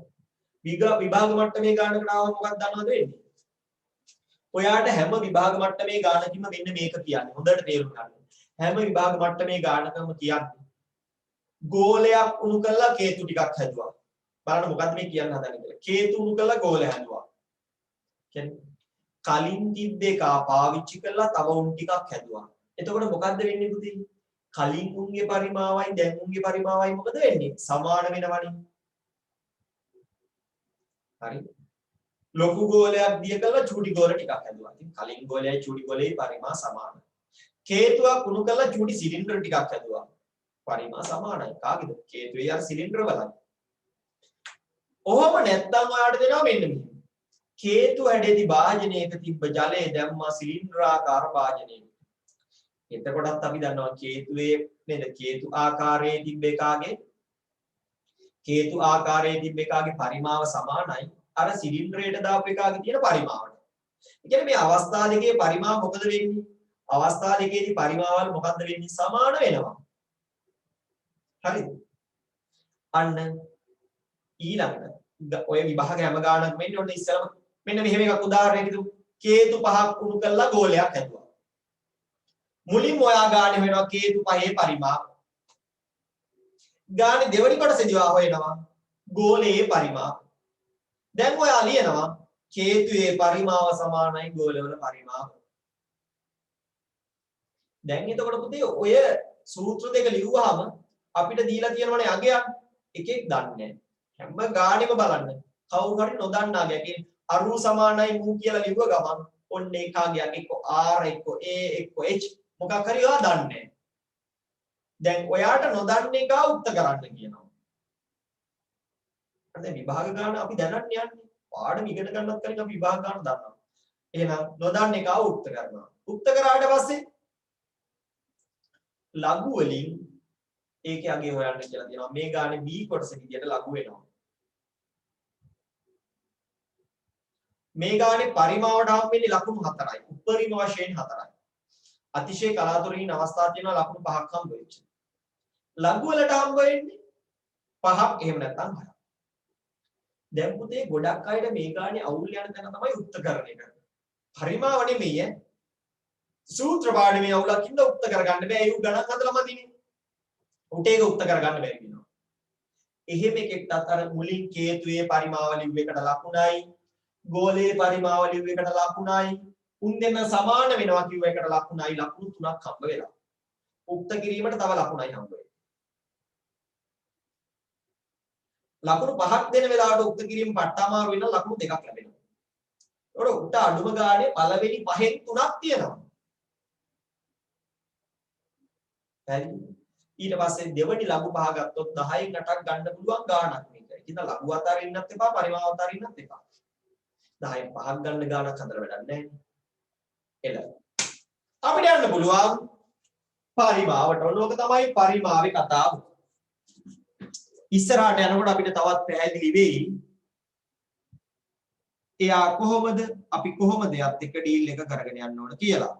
විභාග මට්ටමේ ගානකට ආවම මොකක්ද දන්නවද වෙන්නේ? ඔයාට හැම විභාග මට්ටමේ ගානකින්ම වෙන්නේ මේක කියන්නේ. හොඳට තේරුම් ගන්න. හැම විභාග මට්ටමේ ගානකම කියන්නේ ගෝලයක් උණු කරලා කේතු ටිකක් හැදුවා. බලන්න මොකද්ද මේ කියන්න හදන්නේ කියලා. කේතු උණු කරලා ගෝලය හැදුවා. කියන්නේ කලින් තිබ්බ එක පාවිච්චි කරලා තව උණු ටිකක් හැදුවා. එතකොට මොකද්ද වෙන්නේ පුතේ? කලින් උන්ගේ පරිමාවයි දැන් උන්ගේ පරිමාවයි මොකද වෙන්නේ? සමාන වෙනවනේ. හරි. ලොකු ගෝලයක් දිය කරලා චූටි ගෝල ටිකක් හැදුවා. ඉතින් කලින් ගෝලයයි චූටි ගෝලයයි පරිමා සමානයි. කේතුවක් උණු කරලා චූටි සිලින්ඩර් ටිකක් හැදුවා. පරිමා සමානයි. කාගේද? කේතුවේ අර සිලින්ඩර් වලයි. ඔහොම නැත්තම් ඔයාලට දෙනවා මෙන්න මෙහෙම. කේතු හැඩේති භාජනයක තිබ්බ ජලය දැම්මා සිලින්ඩරාකාර භාජනයකට. එතකොටත් අපි දන්නවා කේතුවේ නේද? කේතු ආකාරයේ තිබ්බ එකාගේ පරිමාව සමානයි අර සිලින්ඩරයට දාපු එකාගේ තියෙන පරිමාවට. ඒ කියන්නේ මේ අවස්ථා දෙකේ පරිමාව මොකද වෙන්නේ? අවස්ථා දෙකේදී පරිමාවල් මොකද්ද වෙන්නේ? සමාන වෙනවා. හරිද? අන්න ඊළඟට ඔය විභාග හැම ගානක් වෙන්නේ ඔන්න ඉස්සරම මෙන්න මෙහෙම එකක් උදාහරණයක් හිතමු. කේතු 5ක් උණු කරලා ගෝලයක් හැදුවා. මුලින්ම ඔයා ගානේ වෙනවා කේතු 5 පරිමාව. ගානේ දෙවෙනි කොටසේදී හොයනවා ගෝලයේ පරිමාව. දැන් ඔයා ලියනවා කේතුයේ පරිමාව සමානයි ගෝලවල පරිමාව. දැන් එතකොට පුතේ ඔය සූත්‍ර දෙක ලිව්වහම අපිට දීලා තියෙනවනේ අගයක් එකෙක් දන්නේ නැහැ. හැම ගානෙම බලන්න. කවුරු හරි නොදන්නා ගයක් අරු සමානයි මූ කියලා ලිව්ව ගමන් ඔන්න ඒකාගයක් එක්ක R එක්ක A එක්ක H මොකක් හරි ඔයා දන්නේ නැහැ. දැන් ඔයාට නොදන්නේ ගා උත්තර කරන්න කියනවා. දැන් විභාග ගන්න අපි දැනන්න යන්නේ. පාඩම ඉගෙන ගන්නත් කලින් අපි විභාග ගන්න දන්නවා. එහෙනම් නොදන්නේ ගා උත්තර කරනවා. උත්තර කරාට පස්සේ ලඝු වලින් ඒකේ අගේ හොයන්න කියලා තියෙනවා. මේ ගානේ B කොටස විදියට ලඝු වෙනවා. මේ ගානේ පරිමාවට හම් වෙන්නේ ලකුණු 4යි. උපරිම වශයෙන් 4යි. අතිශය කලාතුරකින් අවස්ථා තියෙනවා ලකුණු 5ක් හම්බ වෙච්ච. ලඝු වලට හම්බ වෙන්නේ 5ක් එහෙම නැත්නම් 6ක්. දැන් පුතේ ගොඩක් අයට මේ ගානේ අවුල් යන තැන තමයි උත්තර කරන එක. පරිමාව නෙමෙයි ඈ. සූත්‍ර පාඩමේ අවුලක් ඉඳ උත්තර කරගන්න බෑ. ඒක ගණන් හදලා මදිනේ. උට ඒක උත්තර කරගන්න බැරි වෙනවා. එහෙම එකෙක්ටත් අර මුලින් කේතුයේ පරිමාව ලිව්ව එකට ලකුණයි ගෝලයේ පරිමාව ලිව්ව එකට ලකුණයි උන් දෙන්න සමාන වෙනවා කිව්ව එකට ලකුණයි ලකුණු 3ක් හම්බ වෙලා. උක්ත කිරීමට තව ලකුණයි හම්බ වෙන්නේ. ලකුණු 5ක් දෙන වෙලාවට උක්ත කිරීම පට්ට අමාරු වෙන ලකුණු 2ක් ලැබෙනවා. ඒකට උට අඩුම ගානේ පළවෙනි 5න් 3ක් තියෙනවා. හරි. ඊට පස්සේ දෙවෙනි ලඝු 5 ගත්තොත් 10න් 8ක් ගන්න පුළුවන් ගාණක් මේක. ඉතින් ලඝු අතරින්නත් එපා පරිමාව අතරින්නත් එපා. 10න් 5ක් ගන්න ගාණක් හදලා වැඩක් නැහැ. එළ. අපිට යන්න පුළුවන් පරිමාවට. ඕක තමයි පරිමාවේ කතාව. ඉස්සරහට යනකොට අපිට තවත් පැහැදිලි වෙයි. එයා කොහොමද අපි කොහොමද එයත් එක්ක ඩීල් එක කරගෙන යන්න ඕන කියලා.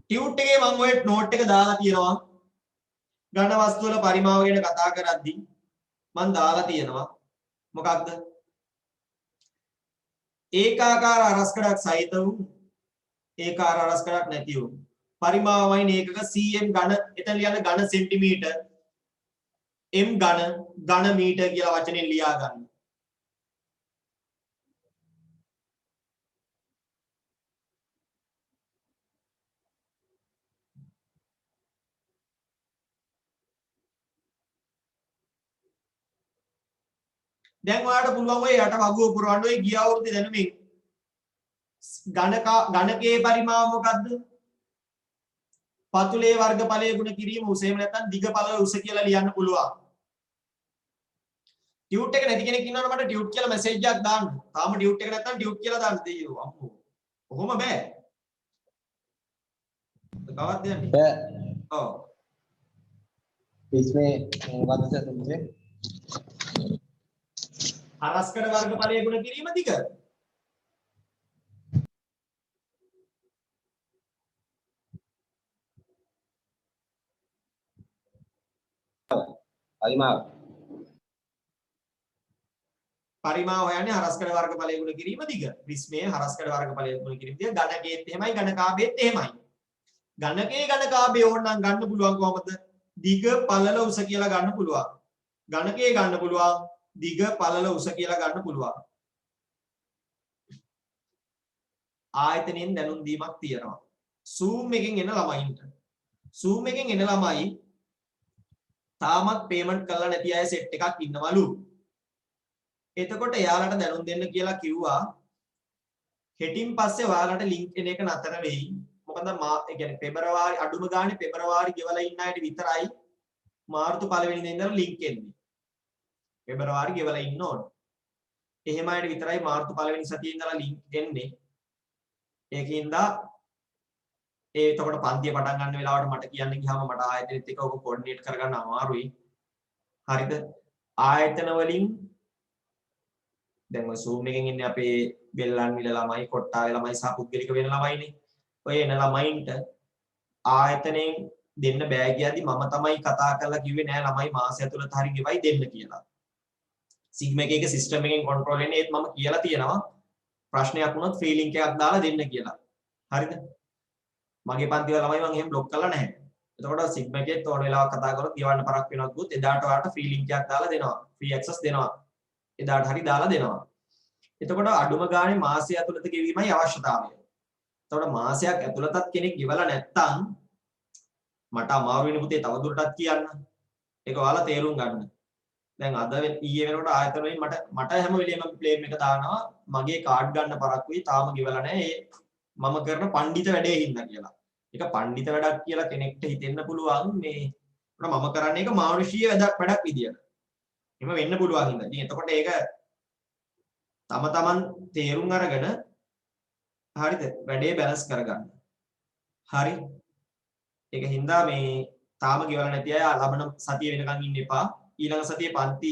ටියුට් එකේ මම ඔය නෝට් එක දාලා තියෙනවා. ඝන වස්තු වල පරිමාව ගැන කතා කරද්දී මම දාලා තියෙනවා. මොකක්ද? ඒකාකාර අරස්කඩක් සහිත වූ ඒකාකාර අරස්කඩක් නැති වූ පරිමාවයින් ඒකක cm ඝන එතන ලියන්න ඝන සෙන්ටිමීටර් m ඝන මීටර් කියලා වචනෙන් ලියා ගන්න. දැන් ඔයාලට පුළුවන් ඔය යට වගුව පුරවන්න ඔය ගිය අවුරුද්දේ දැනුමින් ඝනකයේ පරිමාව මොකද්ද? පතුලේ වර්ගඵලය ගුණ කිරීම උස එහෙම නැත්නම් දිගඵල උස කියලා ලියන්න පුළුවන්. ටියුට් එක නැති කෙනෙක් ඉන්නවනේ මට ටියුට් කියලා මැසේජ් එකක් දාන්න. තාම ටියුට් එක නැත්නම් ටියුට් කියලා දාන්න දෙයියෝ අම්මෝ. කොහොම බෑ. කවද්ද යන්නේ? බෑ. ඔව්. इसमें මොකද්ද සර් तुमसे හරස්කඩ වර්ගඵලය ගුණ කිරීම දිග. පරිමාව හොයන්නේ හරස්කඩ වර්ගඵලය ගුණ කිරීම දිග. විස්මයේ හරස්කඩ වර්ගඵලය ගුණ කිරීම දිග. ඝනකයේත් එහෙමයි ඝනකාභයේත් එහෙමයි. ඝනකයේ ඝනකාභය ඕනනම් ගන්න පුළුවන් කොහමද? දිග පළල උස කියලා ගන්න පුළුවන්. ඝනකයේ ගන්න පුළුවන් දිග පළල උස කියලා ගන්න පුළුවන්. ආයතනෙන් දැනුම් දීමක් තියෙනවා. Zoom එකෙන් එන ළමයින්ට. Zoom එකෙන් එන ළමයි තාමත් පේමන්ට් කරලා නැති අය සෙට් එකක් ඉන්නවලු. එතකොට එයාලට දැනුම් දෙන්න කියලා කිව්වා. හෙටින් පස්සේ ඔයාලට ලින්ක් එන එක නතර වෙයි. මොකද ඒ කියන්නේ පෙබරවාරි අඩුම ගානේ පෙබරවාරි ගෙවලා ඉන්න අයට විතරයි මාර්තු 1 වෙනිදා ඉඳලා ලින්ක් එන්නේ. පෙබරවාරි ගෙවලා ඉන්න ඕන. එහෙම අයට විතරයි මාර්තු පළවෙනි සතියේ ඉඳලා ලින්ක් එන්නේ. ඒකින්ද එතකොට පන්තිය පටන් ගන්න වෙලාවට මට කියන්න ගියාම මට ආයතනෙත් එක්ක ඔක කෝඩිනේට් කරගන්න අමාරුයි. හරිද? ආයතන වලින් දැන් ඔය Zoom එකෙන් ඉන්නේ අපේ බෙල්ලන්විල ළමයි, කොට්ටාවේ ළමයි සහ පුද්ගලික වෙන ළමයිනේ. ඔය එන ළමයින්ට ආයතනෙන් දෙන්න බෑ කියද්දි මම තමයි කතා කරලා කිව්වේ නෑ ළමයි මාසය ඇතුළත හරි ගෙවයි දෙන්න කියලා. සිග්මා එකේ සිස්ටම් එකෙන් කන්ට්‍රෝල් වෙන්නේ ඒත් මම කියලා තියෙනවා ප්‍රශ්නයක් වුණොත් ෆ්‍රී ලින්ක් එකක් දාලා දෙන්න කියලා. හරිද? මගේ පන්ති වල ළමයි මම එහෙම බ්ලොක් කරලා නැහැ. එතකොට සිග්මා එකේත් ඕන වෙලාවක කතා කරොත් ගෙවන්න පරක් වෙනවත් ගොත් එදාට ඔයාලට ෆ්‍රී ලින්ක් එකක් දාලා දෙනවා. ෆ්‍රී ඇක්සස් දෙනවා. එදාට හරි දාලා දෙනවා. එතකොට අඩුම ගානේ මාසය ඇතුළත ගෙවීමයි අවශ්‍යතාවය. එතකොට මාසයක් ඇතුළතත් කෙනෙක් ගෙවලා නැත්තම් මට අමාරු වෙන පුතේ තව දුරටත් කියන්න. ඒක ඔයාලා තේරුම් ගන්න. දැන් අද ඊයේ වෙනකොට ආයතන වලින් මට හැම වෙලේම ක්ලේම් එක දානවා මගේ කාඩ් ගන්න පරක්කුයි තාම ගෙවලා නැහැ. ඒ මම කරන පඬිත වැඩේ හින්දා කියලා. ඒක පඬිත වැඩක් කියලා කෙනෙක්ට හිතෙන්න පුළුවන් මේ මම කරන්නේ ඒක මානුෂීය වැඩක් විදියට. එහෙම වෙන්න පුළුවන් හින්දා. ඉතින් එතකොට ඒක තම තමන් තේරුම් අරගෙන හරිද වැඩේ බැලන්ස් කරගන්න. හරි. ඒක හින්දා මේ තාම ගෙවලා නැති අය ලබන සතිය වෙනකන් ඉන්න එපා. ඊළඟ සතියේ පන්ති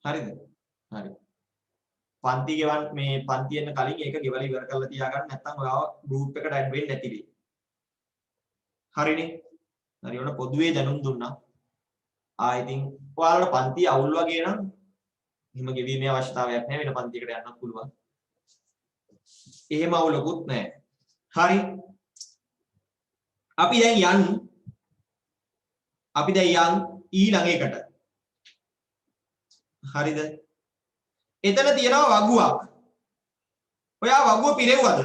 හරිද? හරි. පන්ති ගෙවන් මේ පන්ති එන්න කලින් ඒක ගෙවලා ඉවර කරලා තියාගන්න නැත්නම් ඔයාව ගෲප් එකට ඇඩ් වෙන්නේ නැති වෙයි. හරිනේ? හරි ඔන්න පොදුවේ දැනුම් දුන්නා. ඉතින් ඔයාලට පන්ති අවුල් වගේ නම් එහෙම ගෙවීමේ අවශ්‍යතාවයක් නැහැ වෙන පන්තියකට යන්නත් පුළුවන්. එහෙම අවුලකුත් නැහැ. හරි. අපි දැන් යන් ඊළඟ එකට. හරිද? එතන තියෙනවා වගුවක්. ඔයා වගුව පිරෙව්වද?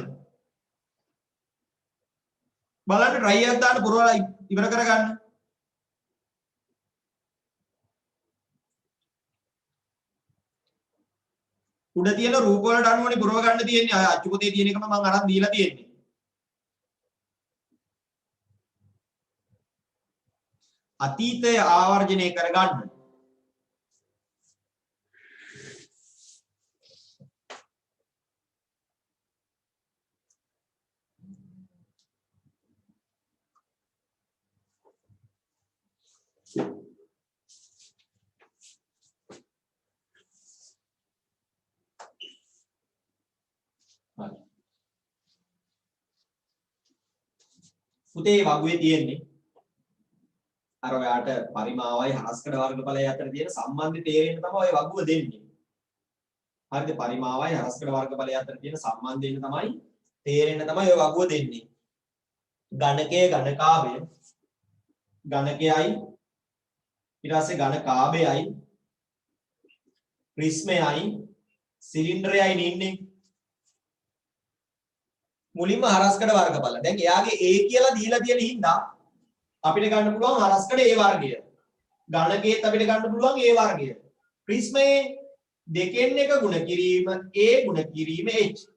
බලන්න try එකක් දාන්න පුරවලා ඉවර කරගන්න. උඩ තියෙන රූප වලට අනුවනේ පුරව ගන්න තියෙන්නේ. අය අච්චු පොතේ තියෙන එකම මම අරන් දීලා තියෙන්නේ. අතීතය ආවර්ජනය කරගන්න. පුතේ වගුවේ තියෙන්නේ අර ඔයාට පරිමාවයි හරස්කඩ වර්ගඵලය අතර තියෙන සම්බන්ධය තේරෙන්න තමයි ඔය වගුව දෙන්නේ. හරිද? පරිමාවයි හරස්කඩ වර්ගඵලය අතර තියෙන සම්බන්ධය තමයි තේරෙන්න තමයි ඔය වගුව දෙන්නේ. ඝනකයේ ඝනකාභය ඝනකයයි ඊට පස්සේ ඝනකාභයයි ප්‍රිස්මයයි සිලින්ඩරයයි ඉන්නේ. මුලින්ම හරස්කඩ වර්ගඵල. දැන් එයාගේ A කියලා දීලා තියෙන හින්දා අපිට ගන්න පුළුවන් හරස්කඩ A වර්ගය. ඝනකයේත් අපිට ගන්න පුළුවන් A වර්ගය. ප්‍රිස්මයේ දෙකෙන් එක ගුණ කිරීම A ගුණ කිරීම H.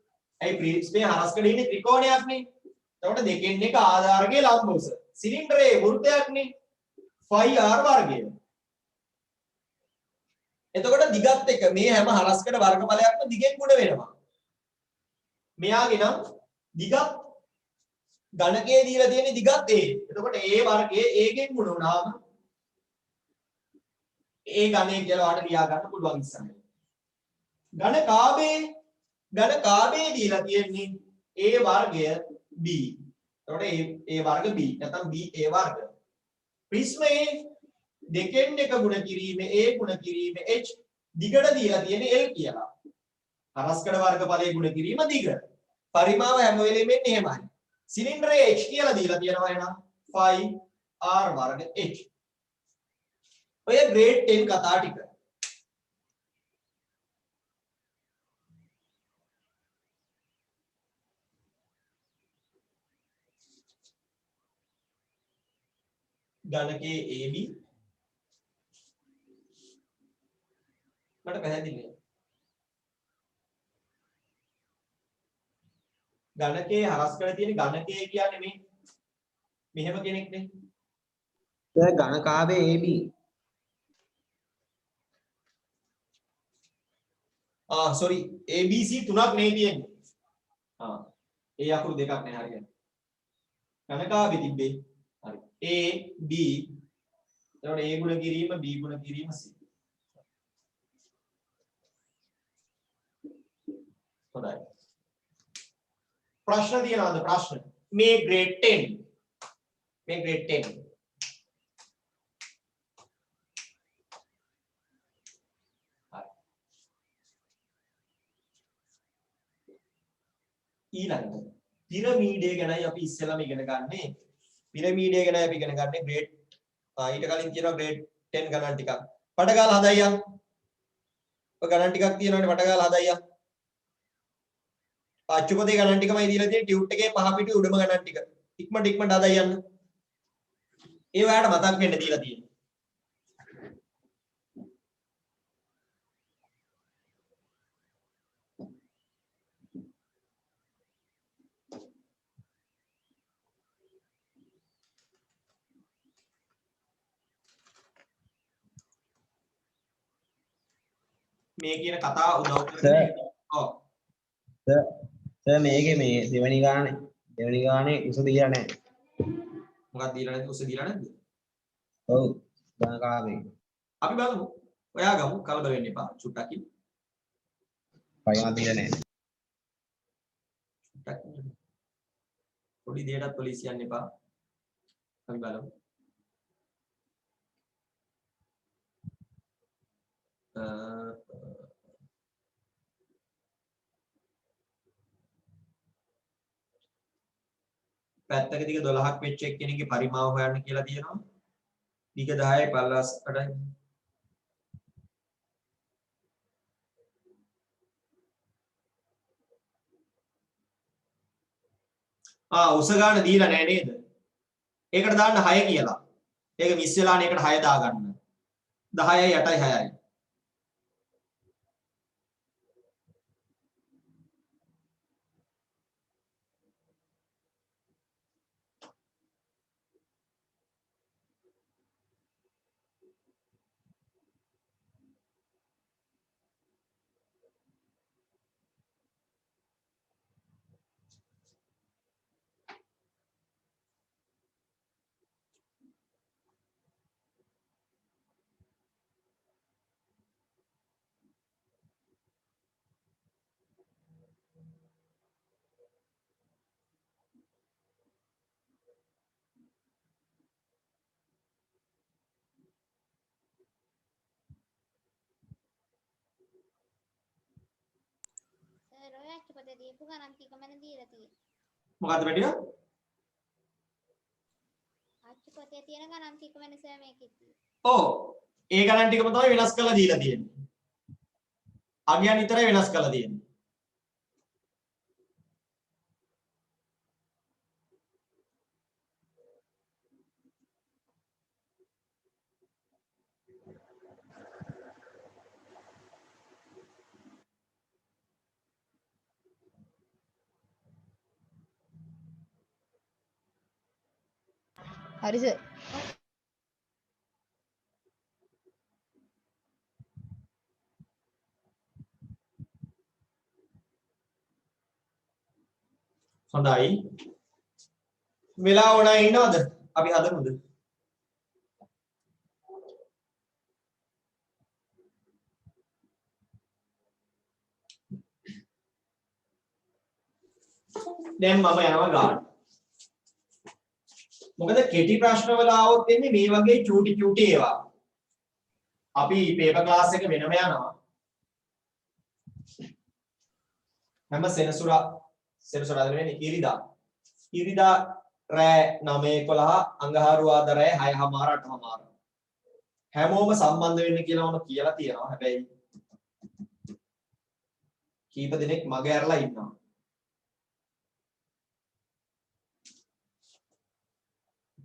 ඒ ප්‍රිස්මයේ හරස්කඩේ ඉන්නේ ත්‍රිකෝණයක්නේ. එතකොට දෙකෙන් එක ආධාරකයේ ලම්බෝස. සිලින්ඩරයේ වෘත්තයක්නේ. phi r වර්ගය. එතකොට දිගත් එක මේ හැම හරස්කඩ වර්ගඵලයක්ම දිගෙන් ගුණ වෙනවා. මෙයාගේ නම් දිගත් ඝනකයේ දීලා තියෙන දිගත් A. එතකොට A වර්ගයේ A ගෙන් ගුණ වුණාම A ඝනය කියලා ඔයාලට ලියා ගන්න පුළුවන් ඉස්සරහ. ඝනකාභයේ දීලා තියෙන්නේ A වර්ගය B. එතකොට A වර්ග B නැත්නම් B A වර්ග. ප්‍රිස්මයේ දෙකෙන් එක ගුණ කිරීම A ගුණ කිරීම H දිගට දීලා තියෙන්නේ L කියලා. හරස්කඩ වර්ගඵලයේ ගුණ කිරීම දිග. පරිමාව හැම වෙලෙම එන්නේ එහෙමයි. සිලින්ඩරයේ H කියලා දීලා තියෙනවා එහෙනම් phi r වර්ග H. ඔය grade 10 කතා ටික. ඝනකයේ AB මට පැහැදිලිද? ඝනකයේ හරස්කඩ තියෙන ඝනකය කියන්නේ මෙහෙම කෙනෙක්නේ. දැන් ඝනකාභයේ AB sorry ABC තුනක් නේ තියෙන්නේ. ඒ අකුරු දෙකක් නේ හරියට. කනකාවි තිබ්බේ. හරි. A B එතකොට A ගුණ කිරීම B ගුණ කිරීම C. හොඳයි. ප්‍රශ්න තියනවාද ප්‍රශ්න? මේ grade 10. මේ grade 10. ඊළඟට පිරමීඩය ගැනයි අපි ඉස්සෙල්ලාම ඉගෙන ගන්නේ. පිරමීඩය ගැන අපි ඉගෙන ගන්නේ grade ඊට කලින් තියෙනවා grade 10 ගණන් ටිකක්. පට ගාලා හදයියා. ඔය ගණන් ටිකක් තියෙනවානේ පට ගාලා හදයියා. අච්චුපතේ ගණන් ටිකමයි දීලා තියෙන්නේ ටියුට් එකේ පහ පිටු උඩම ගණන් ටික. ඉක්මනට හදයියන්න. ඒ ඔයාලට මතක් වෙන්න දීලා තියෙන්නේ. මේ කියන කතාව උදව් කරන්නේ ඔව් සර් මේකේ මේ දෙවෙනි ගානේ උස දීලා නැහැ. මොකක්ද දීලා නැද්ද උස දීලා නැද්ද? ඔව් ගණකාවේ. අපි බලමු. ඔයා ගමු කලබල වෙන්න එපා. චුට්ටක් ඉන්න. පයින් දීලා නැහැ. චුට්ටක් ඉන්න. පොඩි දෙයකට පොලිසිය යන්න එපා. අපි බලමු. පැත්තක දිග 12ක් වෙච්ච එක්කෙනෙක්ගේ පරිමාව හොයන්න කියලා තියෙනවා. දිග 10යි පල්ලස් 8යි. උස ගන්න දීලා නැහැ නේද? ඒකට දාන්න 6 කියලා. ඒක මිස් වෙලානේ ඒකට 6 දාගන්න. 10යි 8යි 6යි. සර් ඔය අච්චුපතේ දීපු ගණන් ටිකමනේ දීලා තියෙන්නේ. මොකද්ද වැඩිය? අච්චුපතේ තියෙන ගණන් ටිකමනේ සර් මේකේ තියෙන්නේ. ඔව්. ඒ ගණන් ටිකම තමයි වෙනස් කරලා දීලා තියෙන්නේ. අගයන් විතරයි වෙනස් කරලා තියෙන්නේ. හරි සර්. හොඳයි. වෙලා ඕන අය ඉන්නවද? අපි හදමුද? දැන් මම යනවා ගන්න. මොකද කෙටි ප්‍රශ්න වල આવොත් එන්නේ මේ වගේ චූටි ඒවා. අපි පේපර් ක්ලාස් එක වෙනම යනවා. හැම සෙනසුරාදා නෙවෙයි ඉරිදා රෑ 9:11 අඟහරුවාදා රෑ 6:00 8:00 හැමෝම සම්බන්ධ වෙන්න කියලා මම කියලා තියෙනවා. හැබැයි කීප දෙනෙක් මග ඇරලා ඉන්නවා.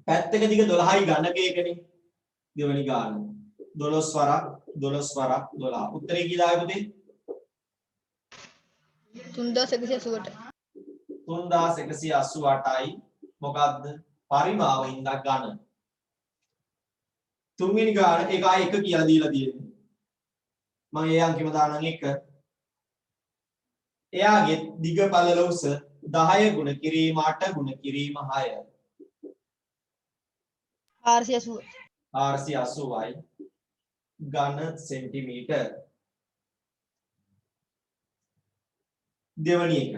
පැත්තක දිග 12යි ඝනකයකනේ දෙවෙනි ගාන 12 වරක් 12 උත්තරේ කීයද පුතේ? 3188. 3188යි මොකද්ද? පරිමාව හින්දා ඝන. තුන්වෙනි ගාන එක කියලා දීලා තියෙන්නේ. මම ඒ අංකෙම දානම් 1. එයාගේ දිග පළල උස 10 ගුණ කිරීම 8 ගුණ කිරීම 6 480 480යි ඝන සෙන්ටිමීටර්. දෙවැනි එක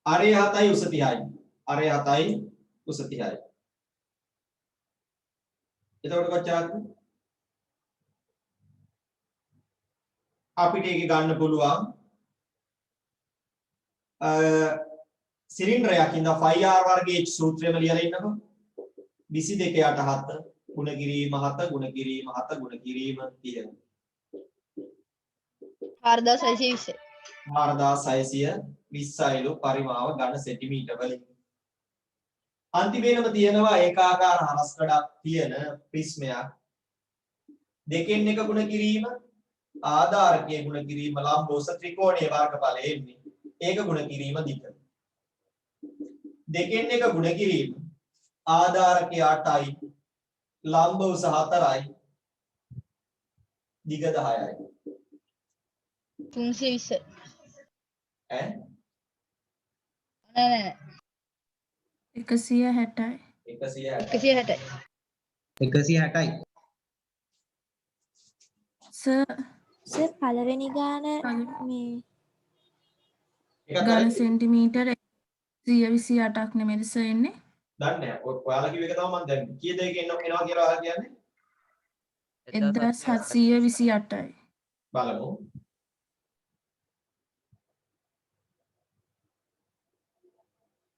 අරේ 7යි උස 30යි. අරේ 7යි උස 30යි. එතකොට කොච්චරද? අපිට ඒක ගන්න පුළුවන් සිලින්ඩරයක් ඉඳලා 5r වර්ගයේ සූත්‍රයම ලියලා ඉන්නකො 22 යට 7 ගුණ කිරීම 7 ගුණ කිරීම 7 ගුණ කිරීම 30 4620 4620යිලු පරිමාව ඝන සෙන්ටිමීටර වලින්. අන්තිමේනම තියෙනවා ඒකාකාර හරස් කඩක් තියෙන ප්‍රිස්මයක්. දෙකෙන් එක ගුණ කිරීම ආධාරකයේ ගුණ කිරීම ලම්බෝස ත්‍රිකෝණයේ වර්ගඵලය එන්නේ. ඒක ගුණ කිරීම දිග. දෙකෙන් එක ගුණ කිරීම ආධාරකයේ 8යි ලම්බෝස 4යි දිග 10යි. 320 ඈ නෑ 160යි. 160. 160යි 160යි. සර් පළවෙනි ගාන මේ ඝන සෙන්ටිමීටර 128ක් නෙමෙයිද සර් එන්නේ? දන්නේ නැහැ. ඔයාලා කිව්ව එක තමයි මම දැන් කීයද ඒක එනවා කියලා ඔයාලා කියන්නේ? 1728යි. බලමු.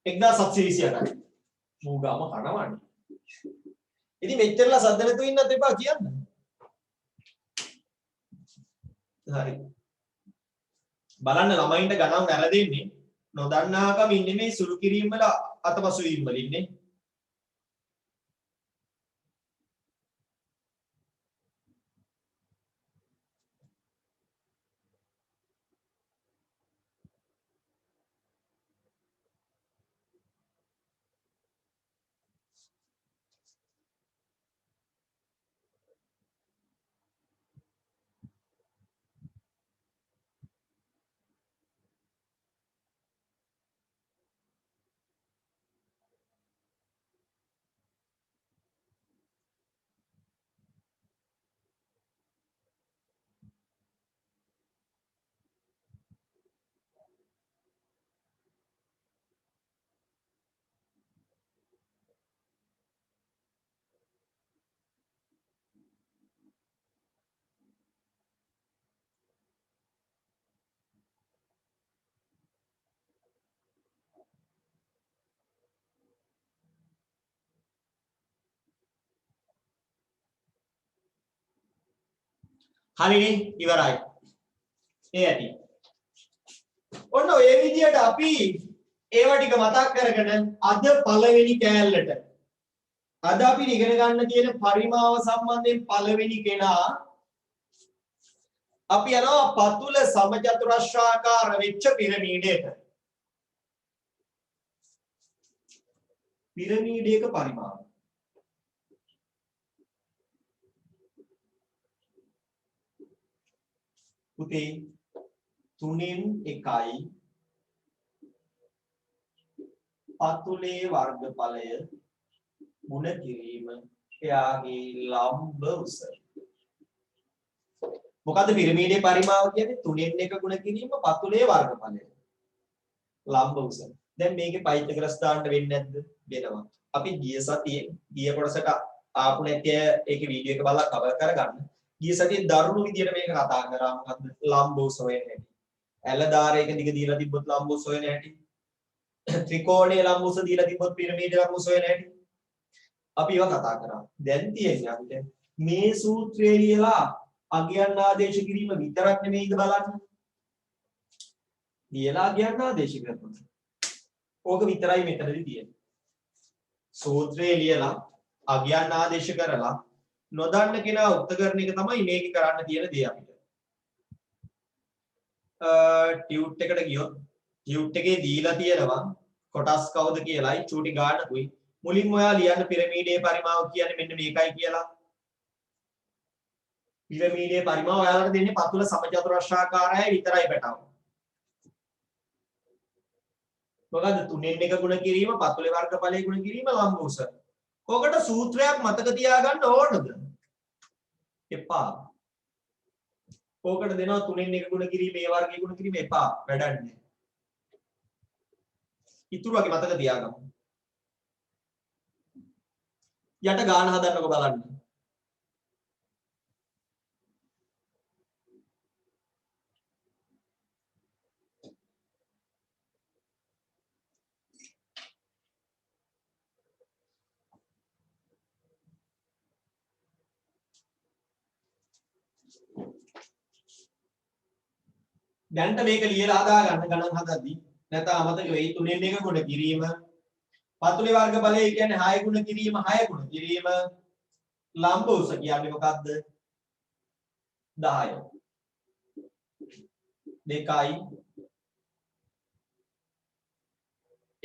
එක්දා 728යි. මූගාම කනවන්නේ. ඉතින් මෙච්චරලා සද්ද නැතුව ඉන්නත් එපා කියන්න. හරි. බලන්න ළමයින්ට ගණන් වැරදෙන්නේ නොදන්නාකම ඉන්නේ මේ සුළු කිරීම වල අතපසු වීම වල ඉන්නේ. හරිනේ ඉවරයි. ඒ ඇති. ඔන්න ඔය විදිහට අපි ඒව ටික මතක් කරගෙන අද පළවෙනි කෑල්ලට අද අපි ඉගෙන ගන්න තියෙන පරිමාව සම්බන්ධයෙන් පළවෙනි කෙනා අපි යනවා පතුල සමචතුරස්‍රාකාර වෙච්ච පිරමීඩයක. පිරමීඩයක පරිමාව පුතේ 3න් 1යි පතුලේ වර්ගඵලය මුණ කිරීම එයාගේ ලම්බ උස. මොකද්ද පිරමීඩයේ පරිමාව කියන්නේ? 3න් 1 ගුණ කිරීම පතුලේ වර්ගඵලය ලම්බ උස. දැන් මේකේ පයිතගරස් දාන්න වෙන්නේ නැද්ද? වෙනවා. අපි ගිය සතියේ ගිය කොටසට ආපු නැති ඒකේ වීඩියෝ එක බලලා කවර් කරගන්න. ගිය සතියේ දරුණු විදියට මේක කතා කරා. මොකද්ද? ලම්බ උස හොයන හැටි. ඇලදාරයක දිග දීලා තිබ්බොත් ලම්බ උස හොයන හැටි. ත්‍රිකෝණයේ ලම්බ උස දීලා තිබ්බොත් පිරමීඩයේ ලම්බ උස හොයන හැටි. අපි ඒවා කතා කරා. දැන් තියෙන්නේ අපිට මේ සූත්‍රය ලියලා අගයන් ආදේශ කිරීම විතරක් නෙමෙයිද බලන්න. ලියලා අගයන් ආදේශ කරනවා. ඕක විතරයි මෙතනදී තියෙන්නේ. සූත්‍රය ලියලා අගයන් ආදේශ කරලා නොදන්න කෙනා උත්තර කරන එක තමයි මේක කරන්න තියෙන දේ අපිට. ටියුට් එකට ගියොත් ටියුට් එකේ දීලා තියෙනවා කොටස් කවුද කියලායි චූටි ගානකුයි. මුලින්ම ඔයා ලියන්න පිරමීඩයේ පරිමාව කියන්නේ මෙන්න මේකයි කියලා. පිරමීඩයේ පරිමාව ඔයාලට දෙන්නේ පතුල සමචතුරස්‍රාකාරයයි විතරයි පැටව. මොකද 3න් 1 ගුණ කිරීම පතුලේ වර්ගඵලයේ ගුණ කිරීම ලම්බෝස. ඔකට සූත්‍රයක් මතක තියාගන්න ඕනද? එපා. ඔකට දෙනවා 3න් 1 ගුණ කිරීම ඒ වර්ගයේ ගුණ කිරීම එපා වැඩක් නැහැ. ඉතුරු වගේ මතක තියාගමු. යට ගාන හදන්නකො බලන්න. දැන්ට මේක ලියලා හදා ගන්න ගණන් හදද්දී නැත්නම් අමතක වෙයි 3න් 1 ගුණ කිරීම පතුලේ වර්ගඵලය කියන්නේ 6 ගුණ කිරීම 6 ගුණ කිරීම ලම්බෝස කියන්නේ මොකක්ද 10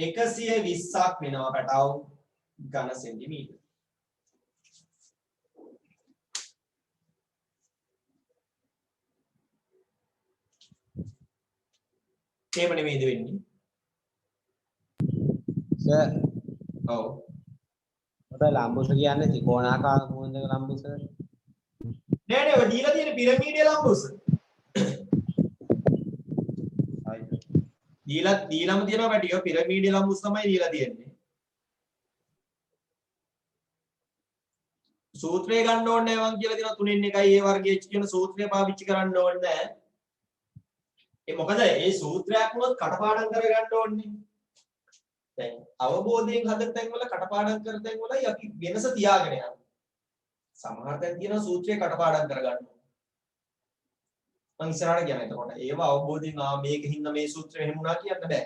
2යි 120ක් වෙනවා පැටව ඝන සෙන්ටිමීටර. එහෙම නෙමෙයිද වෙන්නේ? සර් ඔව්. ඔතන ලම්බුස කියන්නේ ත්‍රිකෝණාකාර මූලක ලම්බුස. නෑ නෑ ඔය දීලා තියෙන පිරමීඩයේ ලම්බෝස. දීලාම තියෙනවා පැටියෝ පිරමීඩයේ ලම්බෝස තමයි දීලා තියෙන්නේ. සූත්‍රය ගන්න ඕනේ නැහැ මං කියලා දෙනවා 3න් 1යි ඒ වර්ගයේ කියන සූත්‍රය පාවිච්චි කරන්න ඕනේ නැහැ. ඒ මොකද ඒ සූත්‍රයක් වුණොත් කටපාඩම් කරගන්න ඕනේ. දැන් අවබෝධයෙන් හදන තැන් වල කටපාඩම් කරන තැන් වලයි අපි වෙනස තියාගෙන යන්නේ. සමහර තැන් තියෙනවා සූත්‍රය කටපාඩම් කරගන්න ඕනේ. මං ඉස්සරහට කියන එතකොට ඒව අවබෝධයෙන් මේකින්ද මේ සූත්‍රය එහෙම වුණා කියන්න බෑ.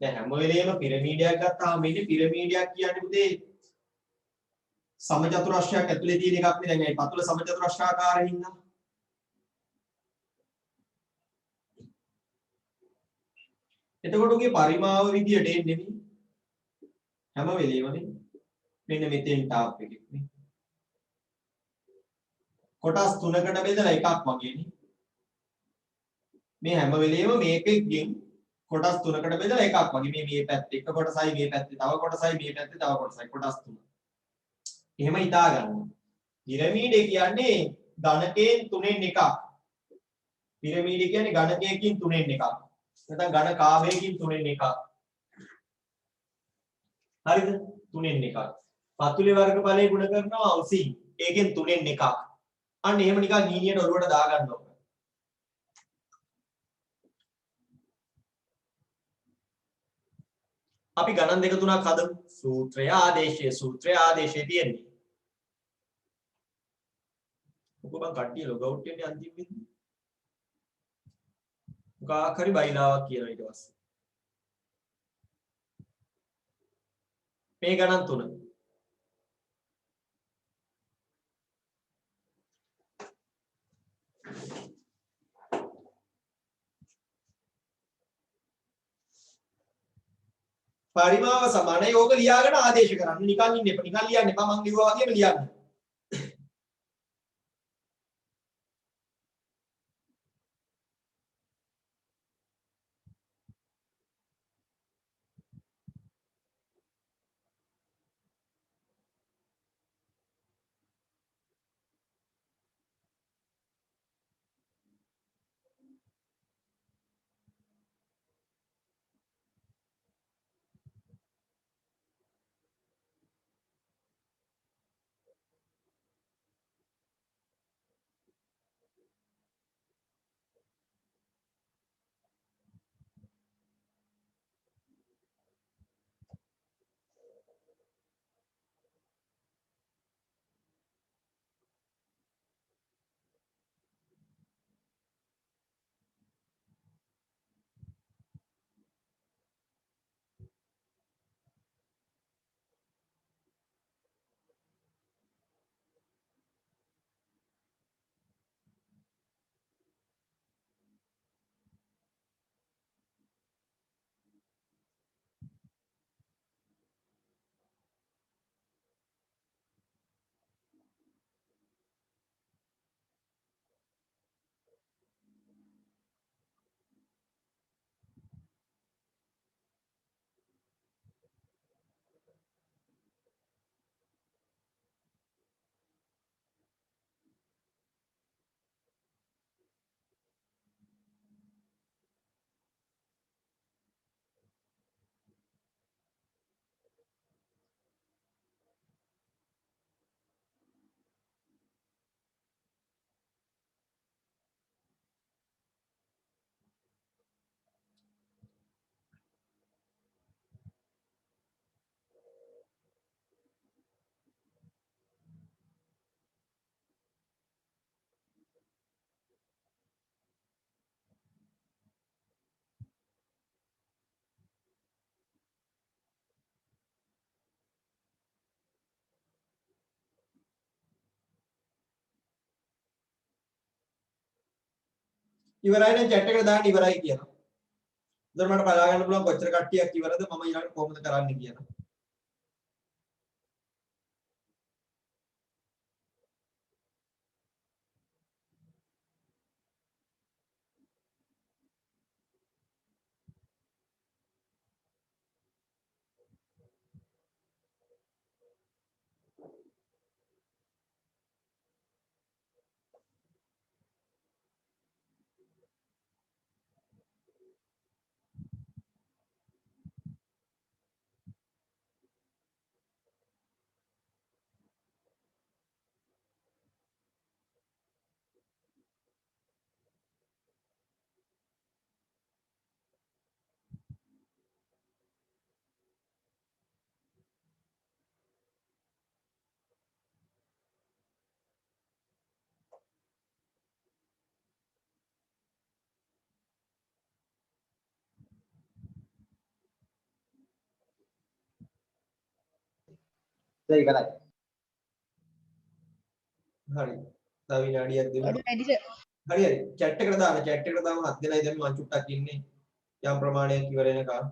දැන් හැම වෙලේම පිරමීඩයක් ගත්තාම මේනේ පිරමීඩයක් කියන්නේ පුතේ සමචතුරස්‍රයක් ඇතුලේ තියෙන එකක් නේ. දැන් මේ පතුල සමචතුරස්‍රාකාරයෙන් ඉන්නවා. එතකොට උගේ පරිමාව විදියට එන්නේ නේ හැම වෙලේම නේ මෙන්න මෙතෙන් ටාප් එකක් නේ කොටස් තුනකට බෙදලා එකක් වගේ නේ මේ හැම වෙලේම මේකෙන් කොටස් තුනකට බෙදලා එකක් වගේ මේ පැත්තේ එක කොටසයි මේ පැත්තේ තව කොටසයි මේ පැත්තේ තව කොටසයි කොටස් තුන එහෙම හිතා ගන්න පිරමීඩය කියන්නේ ධනකයෙන් 3න් 1ක් පිරමීඩය කියන්නේ ඝනකයකින් 3න් 1ක් නැත්නම් ඝන කාභයකින් 3න් 1ක්. හරිද? 3න් 1ක්. පතුලේ වර්ගඵලය ගුණ කරනවා උසින්. ඒකෙන් 3න් 1ක්. අන්න එහෙම නිකන් හීනියට ඔළුවට දාගන්න ඕක. අපි ගණන් දෙක තුනක් හදමු. සූත්‍රය ආදේශය තියෙන්නේ. මොකද මං කට්ටිය ලොග් අවුට් වෙන්නේ අන්තිම වෙද්දී. මොකක් හරි බයිලාවක් කියනවා ඊට පස්සේ. මේ ගණන් තුන. පරිමාව සමානයි. ඕක ලියාගෙන ආදේශ කරන්න. නිකන් ඉන්න එපා. නිකන් ලියන්න එපා. මං ලිව්වා වගේම ලියන්න. ඉවරයි නම් chat එකට දාන්න ඉවරයි කියනවා. එතකොට මට බලා ගන්න පුළුවන් කොච්චර කට්ටියක් ඉවරද මම ඊළඟට කොහොමද කරන්නේ කියලා. සර් ඉවරයි. හරි. තව විනාඩියක් දෙමු. අඩු වැඩි සර්. හරි හරි. chat එකට දාන්න. chat එකට දාම 7 දෙනයි දැන් මං චුට්ටක් ඉන්නේ. යම් ප්‍රමාණයක් ඉවර වෙනකම්.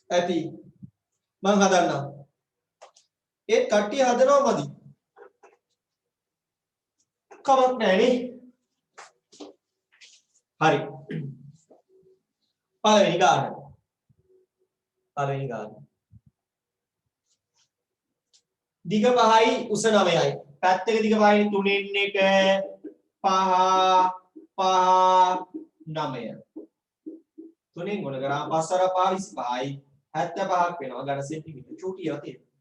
ඇති මං හදන්නම්. ඒත් කට්ටිය හදනවා මදි. කමක් නැහැ නේ. හරි. පළවෙනි ගාන. දිග 5යි උස 9යි. පැත්තක දිග 5යි 3 1 5 5 9. 3 ගුණ කරාම 5 වර 5 25යි 75ක් වෙනවා ඝන සෙන්ටිමීටර. චූටි ඒවා තියෙනවා.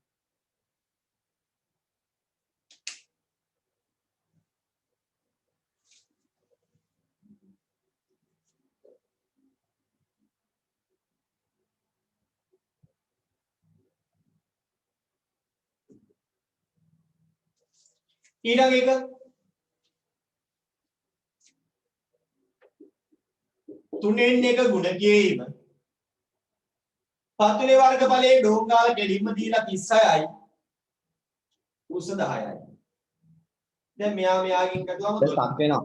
ඊළඟ එක තුනෙන් එක ගුණ කිරීම පතුලේ වර්ගඵලයේ ඩෝංගාල කෙලින්ම දීලා 36යි උස 10යි. දැන් මෙයාගෙන් කතුවම සර් ස්ටක් වෙනවා.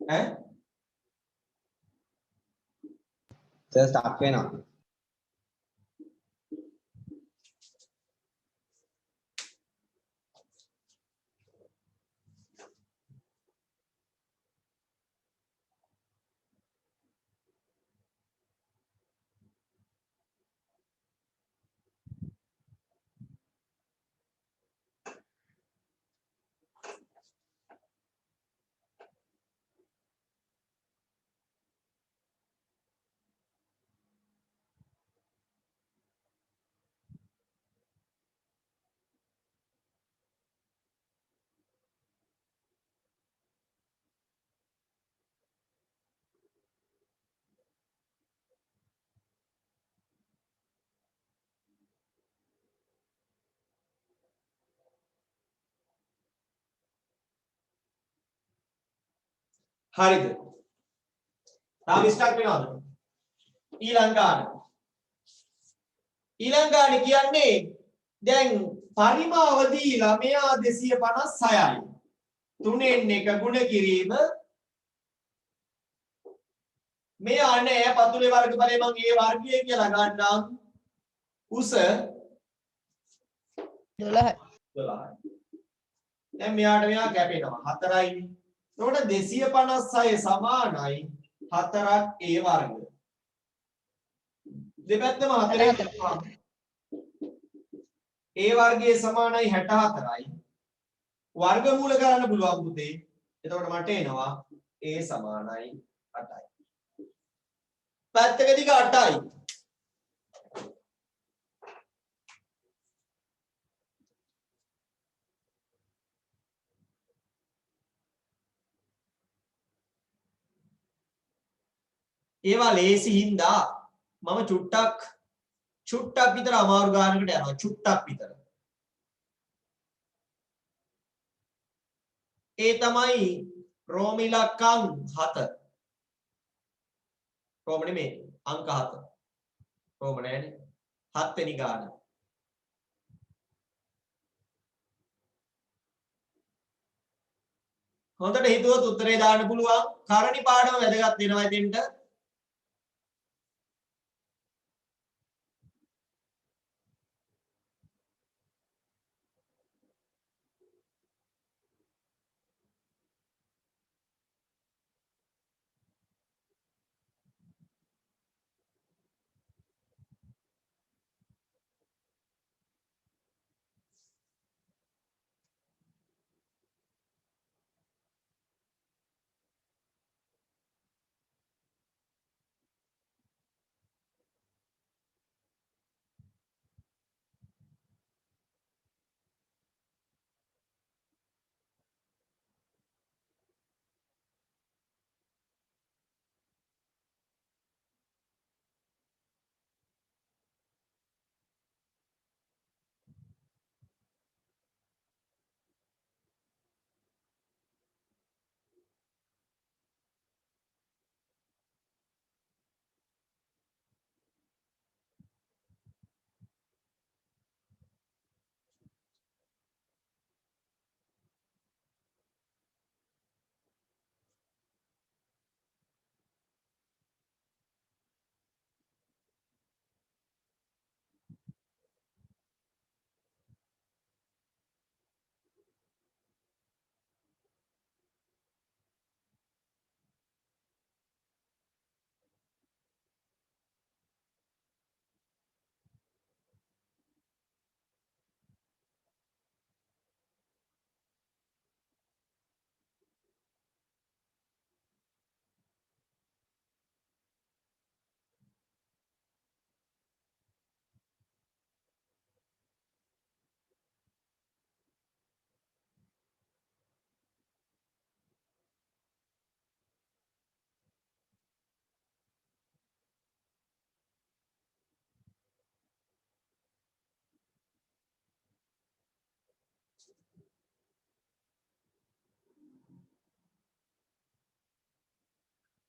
ඈ සර් ස්ටක් වෙනවා. හරිද? තාම ස්ටක් වෙනවද? ඊළඟ ගාන. ඊළඟ ගාන කියන්නේ දැන් පරිමාව දීලා මෙයා 256යි. 3න් 1 ගුණ කිරීම මෙයා නෑ පතුලේ වර්ගඵලය මම ඒ වර්ගය කියලා ගන්නම්. උස 12යි. 12යි. දැන් මෙයාට මෙයා කැපෙනවා 4යි. එතකොට 256 සමානයි 4ක් a වර්ග. දෙපැත්තම 4ෙන් කරපුවා. a වර්ගයේ සමානයි 64යි. වර්ගමූල කරන්න පුළුවන් පුතේ. එතකොට මට එනවා a සමානයි 8යි. පැත්තක දිග 8යි. ඒවා ලේසි හින්දා මම චුට්ටක් විතර අමාරු ගානකට යනවා. චුට්ටක් විතර. ඒ තමයි රෝම ඉලක්කම් 7. රෝම නෙමෙයි අංක 7. රෝම නෑනේ. 7 වෙනි ගාන. හොඳට හිතුවොත් උත්තරේ දාන්න පුළුවන්. කරණි පාඩම වැදගත් වෙනවා එතෙන්ට.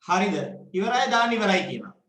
හරිද? ඉවරයි දාන්න ඉවරයි කියනවා.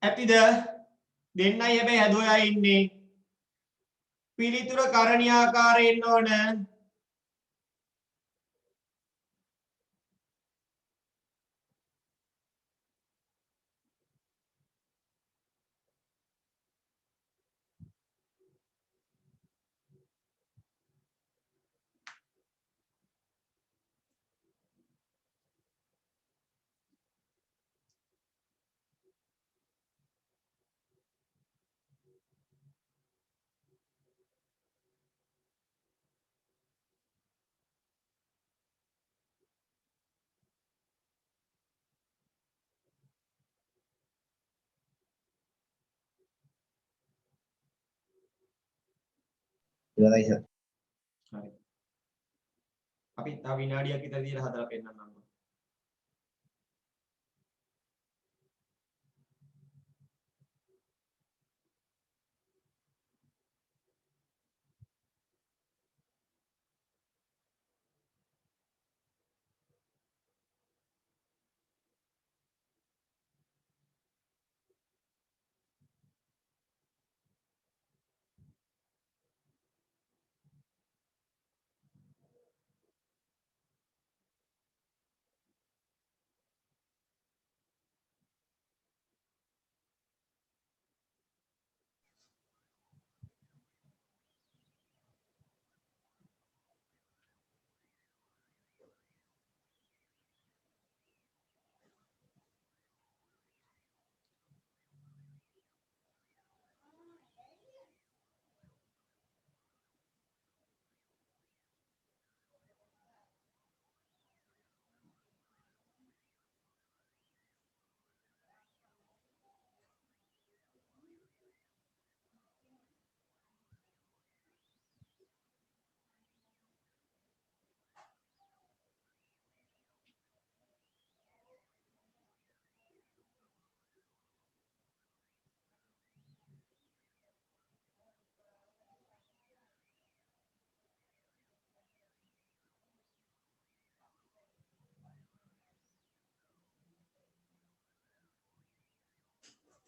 ඇතිද? දෙන්නයි හැබැයි හැදුව අය ඉන්නේ. පිළිතුර කරණීයාකාරයෙන් එන්න ඕන. ඉවරයි සර්. හරි. අපි තව විනාඩියක් විතර දීලා හදලා පෙන්නන්නම්.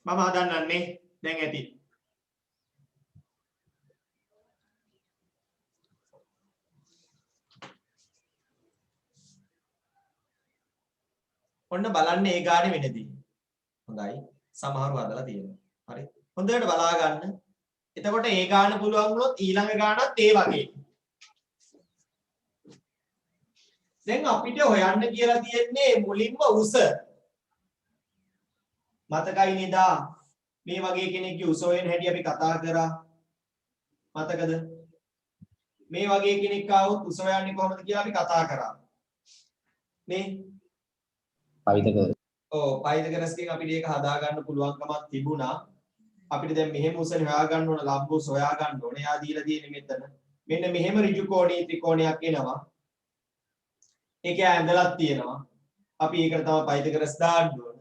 මම හදන්නන්නේ දැන් ඇති. ඔන්න බලන්න ඒ ගානේ වෙනදී. හොඳයි. සමහරව හදලා තියෙනවා. හරි. හොඳට බලා ගන්න. එතකොට ඒ ගාන පුළුවන් වුණොත් ඊළඟ ගානත් ඒ වගේ. දැන් අපිට හොයන්න කියලා තියෙන්නේ මුලින්ම උස. මතකයි නේද? මේ වගේ කෙනෙක්ගේ උස හොයන හැටි අපි කතා කරා. මතකද? මේ වගේ කෙනෙක් ආවොත් උස හොයන්නේ කොහොමද කියලා අපි කතා කරා. නේ? පවිතක. ඔව් පයිතගරස්ගෙන් අපිට ඒක හදා ගන්න පුළුවන්කමක් තිබුණා. අපිට දැන් මෙහෙම උසනේ හොයා ගන්න ඕන ලම්බෝස් හොයා ගන්න ඕනේ. එයා දීලා තියෙන්නේ මෙතන. මෙන්න මෙහෙම ඍජු කෝණී ත්‍රිකෝණයක් එනවා. ඒක ඇඳලක් තියෙනවා. අපි ඒකට තමයි පයිතගරස් දාන්න ඕනේ.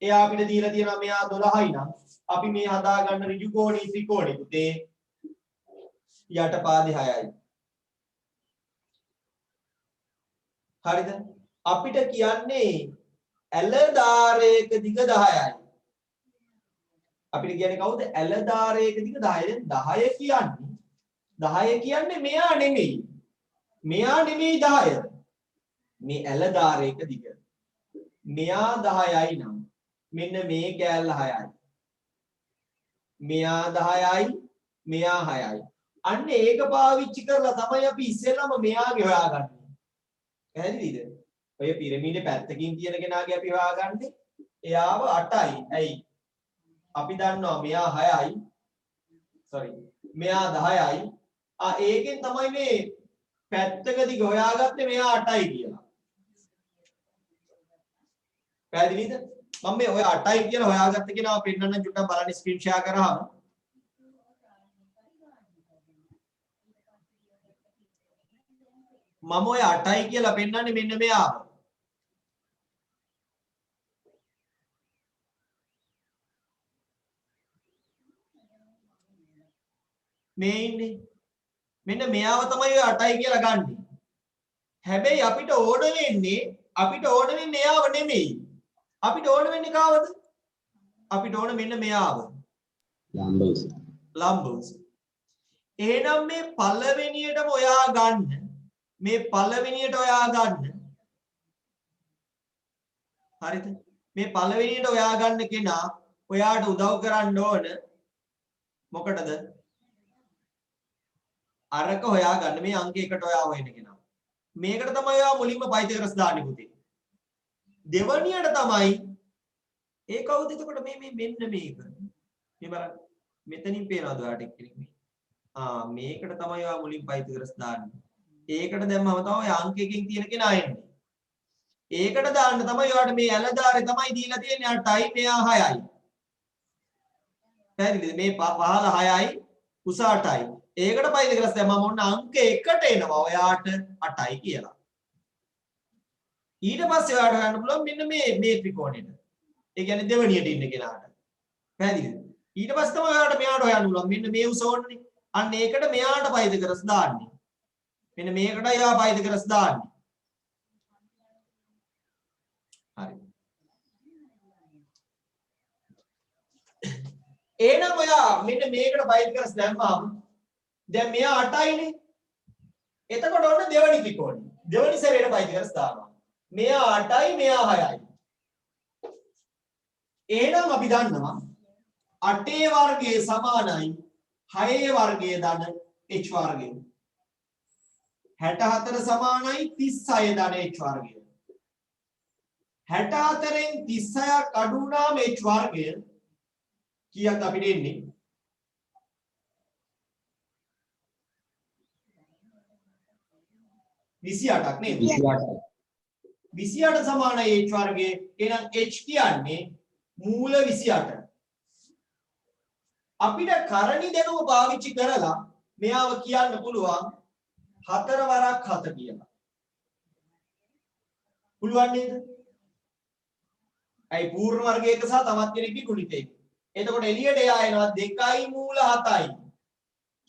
එයා අපිට දීලා තියෙනවා මෙයා 12යි නම් අපි මේ හදා ගන්න ඍජු කෝණී ත්‍රිකෝණෙ පුතේ යට පාදේ 6යි. හරිද? අපිට කියන්නේ ඇලදාරයක දිග 10යි. අපිට කියන්නේ කවුද? ඇලදාරයක දිග 10. දැන් 10 කියන්නේ මෙයා නෙමෙයි. මෙයා නෙමෙයි 10. මේ ඇලදාරයක දිග. මෙයා 10යි නම් මෙන්න මේ කෑල්ල 6යි. මෙයා 10යි, මෙයා 6යි. අන්න ඒක පාවිච්චි කරලා තමයි අපි ඉස්සෙල්ලාම මෙයාගේ හොයාගන්නේ. පැහැදිලිද? ඔය පිරමීඩේ පැත්තකින් තියෙන කෙනාගේ අපි හොයාගන්නේ. එයාව 8යි. ඇයි? අපි දන්නවා මෙයා 6යි. මෙයා 10යි. ඒකෙන් තමයි මේ පැත්තකදී හොයාගත්තේ මෙයා 8යි කියලා. පැහැදිලිද? මම මේ ඔය 8යි කියලා හොයාගත්ත කෙනාව පෙන්නන්න චුට්ටක් බලන්න ස්ක්‍රීන් ෂෙයා කරාම මම ඔය 8යි කියලා පෙන්නන්නේ මෙන්න මෙයාව. මේ ඉන්නේ. මෙන්න මෙයාව තමයි ඔය 8යි කියලා ගන්නෙ. හැබැයි අපිට ඕන වෙන්නේ එයාව නෙමෙයි. අපිට ඕන වෙන්නේ කාවද? අපිට ඕන මෙන්න මෙයාව. ලම්බ උස. ලම්බ උස. එහෙනම් මේ පළවෙනියටම ඔයා ගන්න. මේ පළවෙනියට ඔයා ගන්න. හරිද? මේ පළවෙනියට ඔයා ගන්න කෙනා ඔයාට උදව් කරන්න ඕන මොකටද? අරක හොයා ගන්න මේ අංක 1ට ඔයා හොයන කෙනා. මේකට තමයි ඔයා මුලින්ම පයිතගරස් දාන්නේ පුතේ. දෙවනියට තමයි ඒ කවුද එතකොට මේ මෙන්න මේක. මේ බලන්න. මෙතනින් පේනවද ඔයාට එක්කෙනෙක් මේ? මේකට තමයි ඔයා මුලින් පයිතගරස් දාන්නේ. ඒකට දැම්මම තමයි ඔය අංක 1කින් තියෙන කෙනා එන්නේ. ඒකට දාන්න තමයි ඔයාට මේ ඇලදාරේ තමයි දීලා තියෙන්නේ. අටයි මෙයා 6යි. පැහැදිලිද? මේ පහළ 6යි උස 8යි. ඒකට පයිතගරස් දැම්මම ඔන්න අංක 1ට එනවා ඔයාට 8යි කියලා. ඊට පස්සේ ඔයාට ගන්න පුළුවන් මෙන්න මේ ත්‍රිකෝණෙට. ඒ කියන්නේ දෙවණියට ඉන්න කෙනාට. පැහැදිලිද? ඊට පස්සේ තමයි ඔයාට මෙයාට හොයන්න පුළුවන් මෙන්න මේ උස ඕනනේ. අන්න ඒකට මෙයාට පයිතගරස් දාන්නේ. මෙන්න මේකටයි ඔයා පයිතගරස් දාන්නේ. හරි. එහෙනම් ඔයා මෙන්න මේකට පයිතගරස් දැම්මම දැන් මෙයා 8යිනේ. එතකොට ඔන්න දෙවනි ත්‍රිකෝණය. දෙවනි සැරේට පයිතගරස් දානවා. මෙයා 8යි මෙයා 6යි. එහෙනම් අපි දන්නවා 8 වර්ගයේ සමානයි 6 වර්ගයේ ධන h වර්ගය. 64 සමානයි 36 ධන h වර්ගය. 64න් 36ක් අඩු වුණාම h වර්ගය කීයක් අපිට එන්නේ? 28ක් නේද? 28. 28 සමානයි h වර්ගයේ. එහෙනම් h කියන්නේ මූල 28. අපිට කරණි දැනුම පාවිච්චි කරලා මෙයාව කියන්න පුළුවන් 4 වරක් 7 කියලා. පුළුවන් නේද? අයි පූර්ණ වර්ගයක සහ තවත් කෙනෙක්ගේ ගුණිතයක. එතකොට එළියට එයා එනවා 2යි මූල 7යි.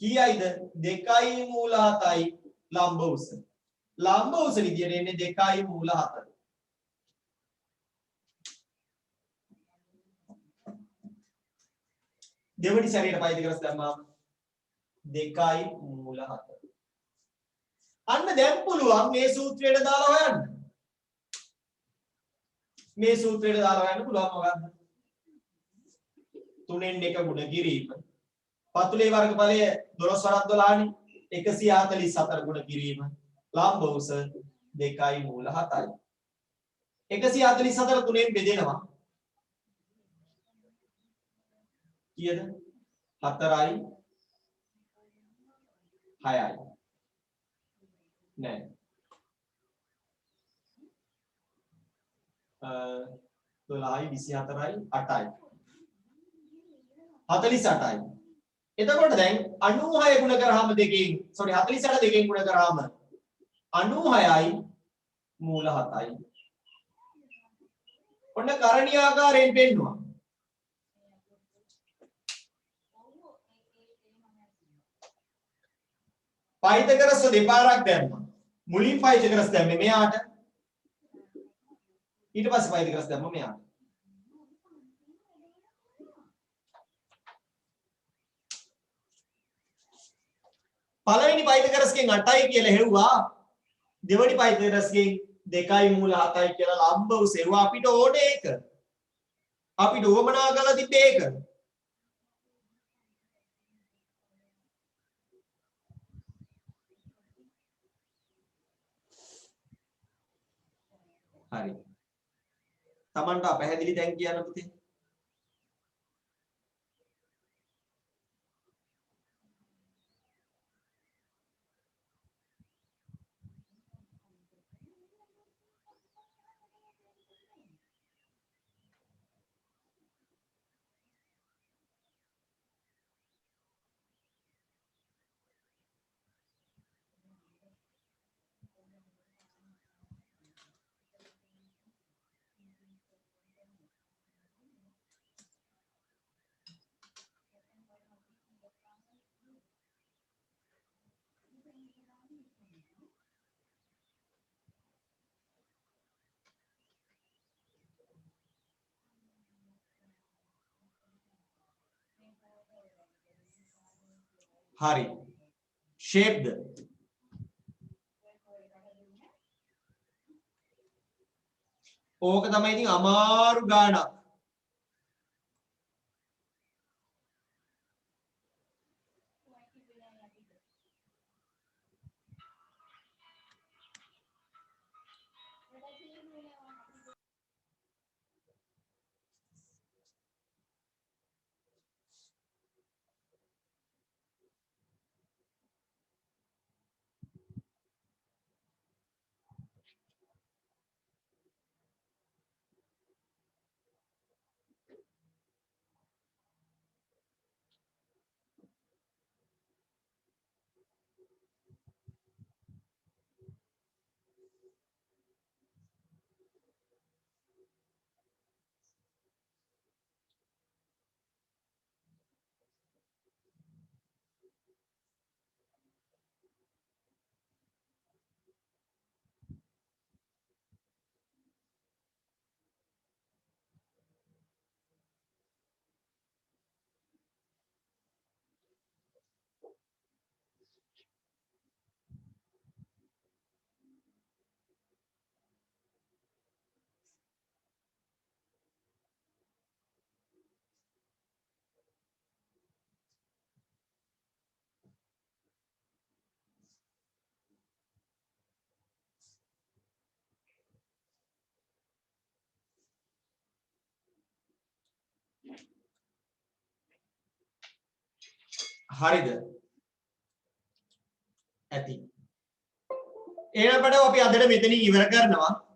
කීයයිද? 2යි මූල 7යි ලම්බ උස. ලම්බ උස විදියට එන්නේ 2යි මූල 7. දෙවනි සැරේට පයිතගරස් දැම්මම 2යි මූල 7. අන්න දැන් පුළුවන් මේ සූත්‍රයට දාලා හොයන්න. මේ සූත්‍රයට දාලා හොයන්න පුළුවන් මොකද්ද? 3න් 1 ගුණ කිරීම. පතුලේ වර්ගඵලය 12 වරක් 12නේ. 144 ගුණ කිරීම. ලම්බ උස 2යි මූල 7යි. 144 3න් බෙදෙනවා. කීයද? 4යි 6යි. නෑ. 12යි 24යි 8යි. 48යි. එතකොට දැන් 96 ගුණ කරාම දෙකෙන් 48 දෙකෙන් ගුණ කරාම 96යි මූල 7යි. ඔන්න කරණීය ආකාරයෙන් පෙන්නවා. පයිතගරස් දෙපාරක් දැම්මා. මුලින් පයිතගරස් දැම්මේ මෙයාට. ඊට පස්සේ පයිතගරස් දැම්මා මෙයාට. පළවෙනි පයිතගරස්ගෙන් 8යි කියලා හෙව්වා. දෙවෙනි පයිතගරස්ගෙන් 2යි මූල 7යි කියලා ලම්බ උස හෙව්වා. අපිට ඕනේ ඒක. අපිට උවමනා කරලා තිබ්බේ ඒක. හරි. Tamanට පැහැදිලි දැන් කියන්න පුතේ. හරි. shape ද? ඕක තමයි ඉතින් අමාරු ගානක්. හරිද? ඇති. එහෙනම් අපිට අපි අදට මෙතනින් ඉවර කරනවා.